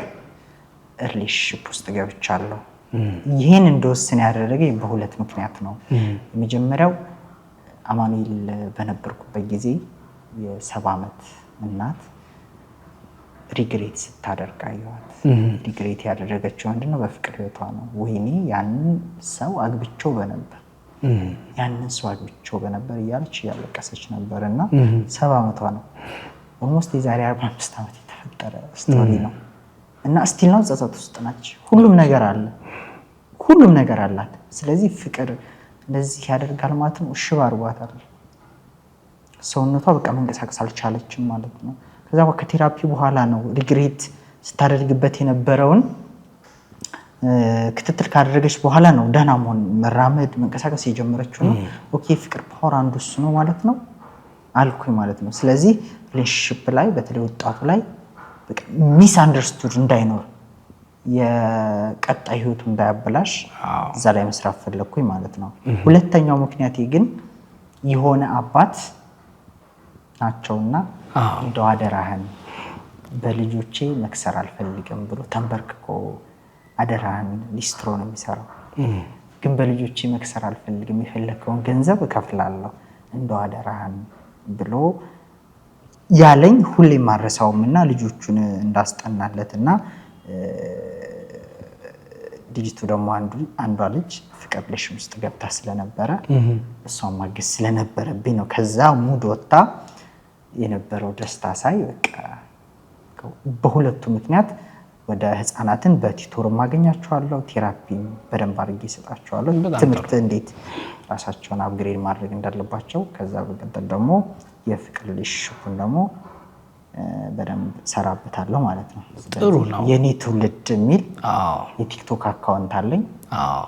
ሪሌሽንሺፕ ውስጥ ገብቻለሁ። ይህን እንደወስን ያደረገኝ በሁለት ምክንያት ነው። የመጀመሪያው አማኑኤል በነበርኩበት ጊዜ የ70 ዓመት እናት ሪግሬት ስታደርግ አየኋት። ሪግሬት ያደረገችው ምንድነው? በፍቅር ህይወቷ ነው። ወይኔ ያንን ሰው አግብቼው በነበር እያለች እያለቀሰች ነበር እና 70 ዓመቷ ነው። ኦልሞስት የዛሬ 45 ዓመት የተፈጠረ ስቶሪ ነው እና ስቲል ነው ጸጸት ውስጥ ናች። ሁሉም ነገር አላት። ስለዚህ ፍቅር እንደዚህ ያደርጋል ማለት ነው። ሽባ አድርጓታል። ሰውነቷ በቃ መንቀሳቀስ አልቻለችም ማለት ነው። ከዛ ከቴራፒ በኋላ ነው ሪግሬት ስታደርግበት የነበረውን ክትትል ካደረገች በኋላ ነው ደህና መሆን መራመድ መንቀሳቀስ የጀመረችው ነው። ኦኬ ፍቅር ፓወር አንዱ እሱ ነው ማለት ነው አልኩኝ ማለት ነው። ስለዚህ ሪሌሽንሺፕ ላይ በተለይ ወጣቱ ላይ በቃ ሚስ አንደርስቱድ እንዳይኖር የቀጣይ ህይወቱ እንዳያበላሽ እዛ ላይ መስራት ፈለኩኝ ማለት ነው። ሁለተኛው ምክንያቴ ግን የሆነ አባት ናቸውና እንደው አደራህን በልጆቼ መክሰር አልፈልግም ብሎ ተንበርክኮ አደራህን ሊስትሮ ነው የሚሰራው፣ ግን በልጆቼ መክሰር አልፈልግም የፈለከውን ገንዘብ እከፍላለሁ እንደው አደራህን ብሎ ያለኝ ሁሌ ማረሳውምና ልጆቹን እንዳስጠናለትና ልጅቱ ደግሞ አንዷ ልጅ ፍቅር ሪሌሽን ውስጥ ገብታ ስለነበረ እሷን ማገዝ ስለነበረብኝ ነው ከዛ ሙድ ወጣ የነበረው ደስታ ሳይ በቃ በሁለቱ ምክንያት ወደ ህፃናትን በቲቶር ማገኛቸዋለሁ፣ ቴራፒ በደንብ አድርጌ እሰጣቸዋለሁ፣ ትምህርት እንዴት ራሳቸውን አፕግሬድ ማድረግ እንዳለባቸው። ከዛ በቀጥታ ደግሞ የፍቅር ሪሌሽንሺፑን ደግሞ በደንብ ሰራበታለሁ ማለት ነው። ጥሩ ነው። የኔ ትውልድ የሚል የቲክቶክ አካውንት አለኝ።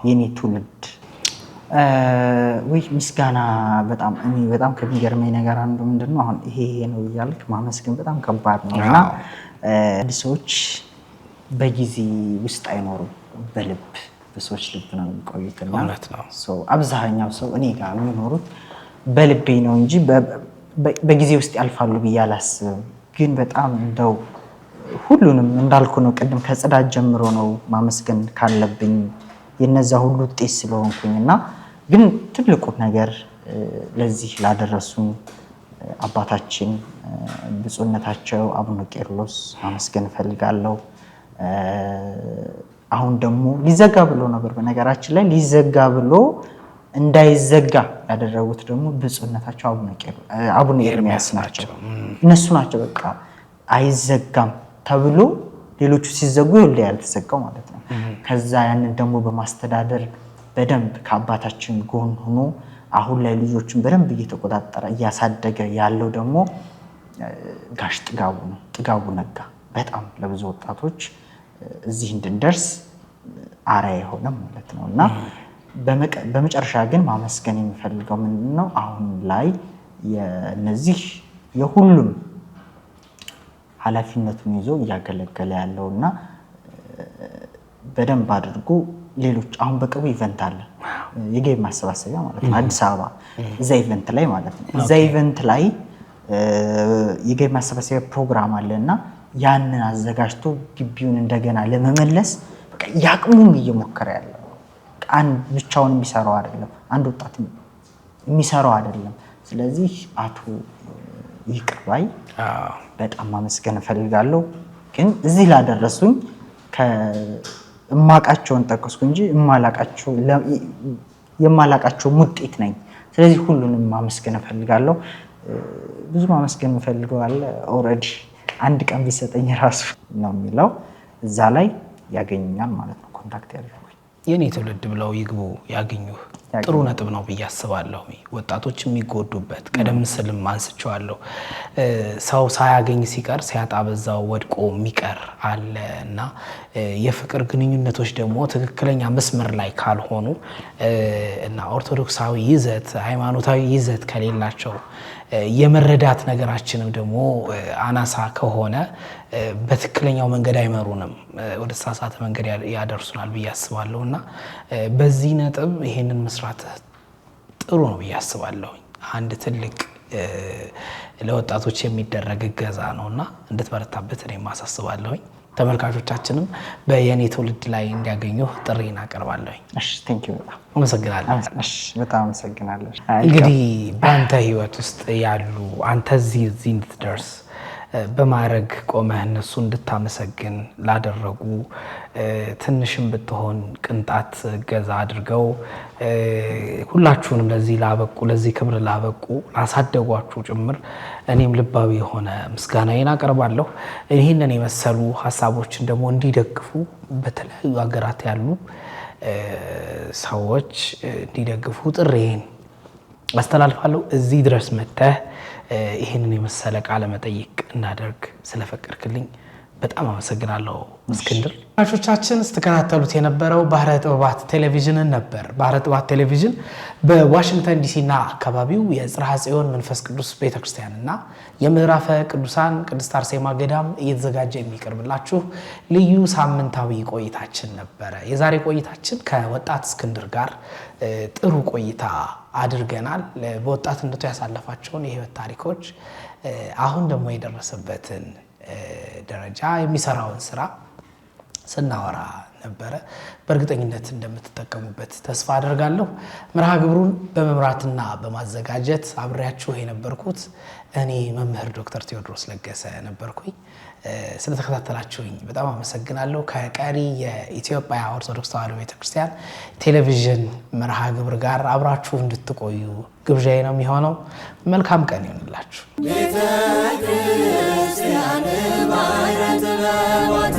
የኔ ትውልድ ወይ ምስጋና በጣም ከሚገርመኝ ነገር አንዱ ምንድነው አሁን ይሄ ነው እያልክ ማመስገን በጣም ከባድ ነውና ሰዎች በጊዜ ውስጥ አይኖሩም፣ በልብ በሰዎች ልብ ነው የሚቆዩትና አብዛኛው ሰው እኔ ጋር የሚኖሩት በልቤ ነው እንጂ በጊዜ ውስጥ ያልፋሉ ብዬ አላስብም። ግን በጣም እንደው ሁሉንም እንዳልኩ ነው ቅድም ከጽዳት ጀምሮ ነው ማመስገን ካለብኝ የነዛ ሁሉ ውጤት ስለሆንኩኝና ግን ትልቁ ነገር ለዚህ ላደረሱን አባታችን ብፁዕነታቸው አቡነ ቄርሎስ ማመስገን እፈልጋለሁ። አሁን ደግሞ ሊዘጋ ብሎ ነበር፣ በነገራችን ላይ ሊዘጋ ብሎ እንዳይዘጋ ያደረጉት ደግሞ ብፁዕነታቸው አቡነ ኤርሚያስ ናቸው። እነሱ ናቸው በቃ አይዘጋም ተብሎ ሌሎቹ ሲዘጉ ይኸውልህ ያልተዘጋው ማለት ነው። ከዛ ያንን ደግሞ በማስተዳደር በደንብ ከአባታችን ጎን ሆኖ አሁን ላይ ልጆችን በደንብ እየተቆጣጠረ እያሳደገ ያለው ደግሞ ጋሽ ጥጋቡ ነጋ በጣም ለብዙ ወጣቶች እዚህ እንድንደርስ አርአያ የሆነ ማለት ነውና በመጨረሻ ግን ማመስገን የሚፈልገው ምንድነው አሁን ላይ የነዚህ የሁሉም ኃላፊነቱን ይዞ እያገለገለ ያለውና በደንብ አድርጎ ሌሎች አሁን በቅርቡ ኢቨንት አለ የገቢ ማሰባሰቢያ ማለት ነው አዲስ አበባ እዛ ኢቨንት ላይ ማለት ነው እዛ ኢቨንት ላይ የገቢ ማሰባሰቢያ ፕሮግራም አለና ያንን አዘጋጅቶ ግቢውን እንደገና ለመመለስ በቃ ያቅሙን እየሞከረ ያለው አንድ ብቻውን የሚሰራው አይደለም፣ አንድ ወጣት የሚሰራው አይደለም። ስለዚህ አቶ ይቅርባይ በጣም ማመስገን እፈልጋለሁ። ግን እዚህ ላደረሱኝ ከማላቃቸውን ጠቀስኩ እንጂ የማላቃቸው ውጤት ነኝ። ስለዚህ ሁሉንም ማመስገን እፈልጋለሁ። ብዙ ማመስገን እፈልገው አለ ኦልሬዲ አንድ ቀን ቢሰጠኝ ራሱ ነው የሚለው እዛ ላይ ያገኛል ማለት ነው። ኮንታክት ያደርጉኝ የኔ ትውልድ ብለው ይግቡ ያገኙ ጥሩ ነጥብ ነው ብዬ አስባለሁ። ወጣቶች የሚጎዱበት ቀደም ሲልም አንስቼዋለሁ። ሰው ሳያገኝ ሲቀር ሲያጣ በዛው ወድቆ የሚቀር አለ እና የፍቅር ግንኙነቶች ደግሞ ትክክለኛ መስመር ላይ ካልሆኑ እና ኦርቶዶክሳዊ ይዘት ሃይማኖታዊ ይዘት ከሌላቸው የመረዳት ነገራችንም ደግሞ አናሳ ከሆነ በትክክለኛው መንገድ አይመሩንም፣ ወደ ተሳሳተ መንገድ ያደርሱናል ብዬ አስባለሁ እና በዚህ ነጥብ ይሄንን መስራት ጥሩ ነው ብዬ አስባለሁ። አንድ ትልቅ ለወጣቶች የሚደረግ እገዛ ነውና እንድትበረታበት እኔም አሳስባለሁኝ። ተመልካቾቻችንም በየኔ ትውልድ ላይ እንዲያገኙ ጥሪን አቀርባለሁ። እሺ ቴንክ ዩ አመሰግናለሁ። እሺ በጣም አመሰግናለሁ። እንግዲህ በአንተ ህይወት ውስጥ ያሉ አንተ እዚህ እንድትደርስ በማድረግ ቆመህ እነሱ እንድታመሰግን ላደረጉ ትንሽም ብትሆን ቅንጣት ገዛ አድርገው ሁላችሁንም ለዚህ ላበቁ ለዚህ ክብር ላበቁ ላሳደጓችሁ ጭምር እኔም ልባዊ የሆነ ምስጋናዬን አቀርባለሁ። ይህንን የመሰሉ ሀሳቦችን ደግሞ እንዲደግፉ በተለያዩ ሀገራት ያሉ ሰዎች እንዲደግፉ ጥሪዬን አስተላልፋለሁ። እዚህ ድረስ መጥተህ ይህንን የመሰለ ቃለ መጠይቅ እናደርግ ስለፈቀድክልኝ በጣም አመሰግናለሁ እስክንድር። ተመልካቾቻችን ስትከታተሉት የነበረው ባህረ ጥበባት ቴሌቪዥንን ነበር። ባህረ ጥበባት ቴሌቪዥን በዋሽንግተን ዲሲና አካባቢው የጽርሐ ጽዮን መንፈስ ቅዱስ ቤተክርስቲያንና የምዕራፈ ቅዱሳን ቅድስት አርሴማ ገዳም እየተዘጋጀ የሚቀርብላችሁ ልዩ ሳምንታዊ ቆይታችን ነበረ። የዛሬ ቆይታችን ከወጣት እስክንድር ጋር ጥሩ ቆይታ አድርገናል። በወጣትነቱ ያሳለፋቸውን የህይወት ታሪኮች፣ አሁን ደግሞ የደረሰበትን ደረጃ፣ የሚሰራውን ስራ ስናወራ ነበረ። በእርግጠኝነት እንደምትጠቀሙበት ተስፋ አደርጋለሁ። መርሃ ግብሩን በመምራትና በማዘጋጀት አብሬያችሁ የነበርኩት እኔ መምህር ዶክተር ቴዎድሮስ ለገሰ ነበርኩኝ። ስለተከታተላችሁኝ በጣም አመሰግናለሁ። ከቀሪ የኢትዮጵያ ኦርቶዶክስ ተዋሕዶ ቤተክርስቲያን ቴሌቪዥን መርሃ ግብር ጋር አብራችሁ እንድትቆዩ ግብዣዬ ነው የሚሆነው። መልካም ቀን ይሁንላችሁ። ቤተክርስቲያን ባህረ ጥበባት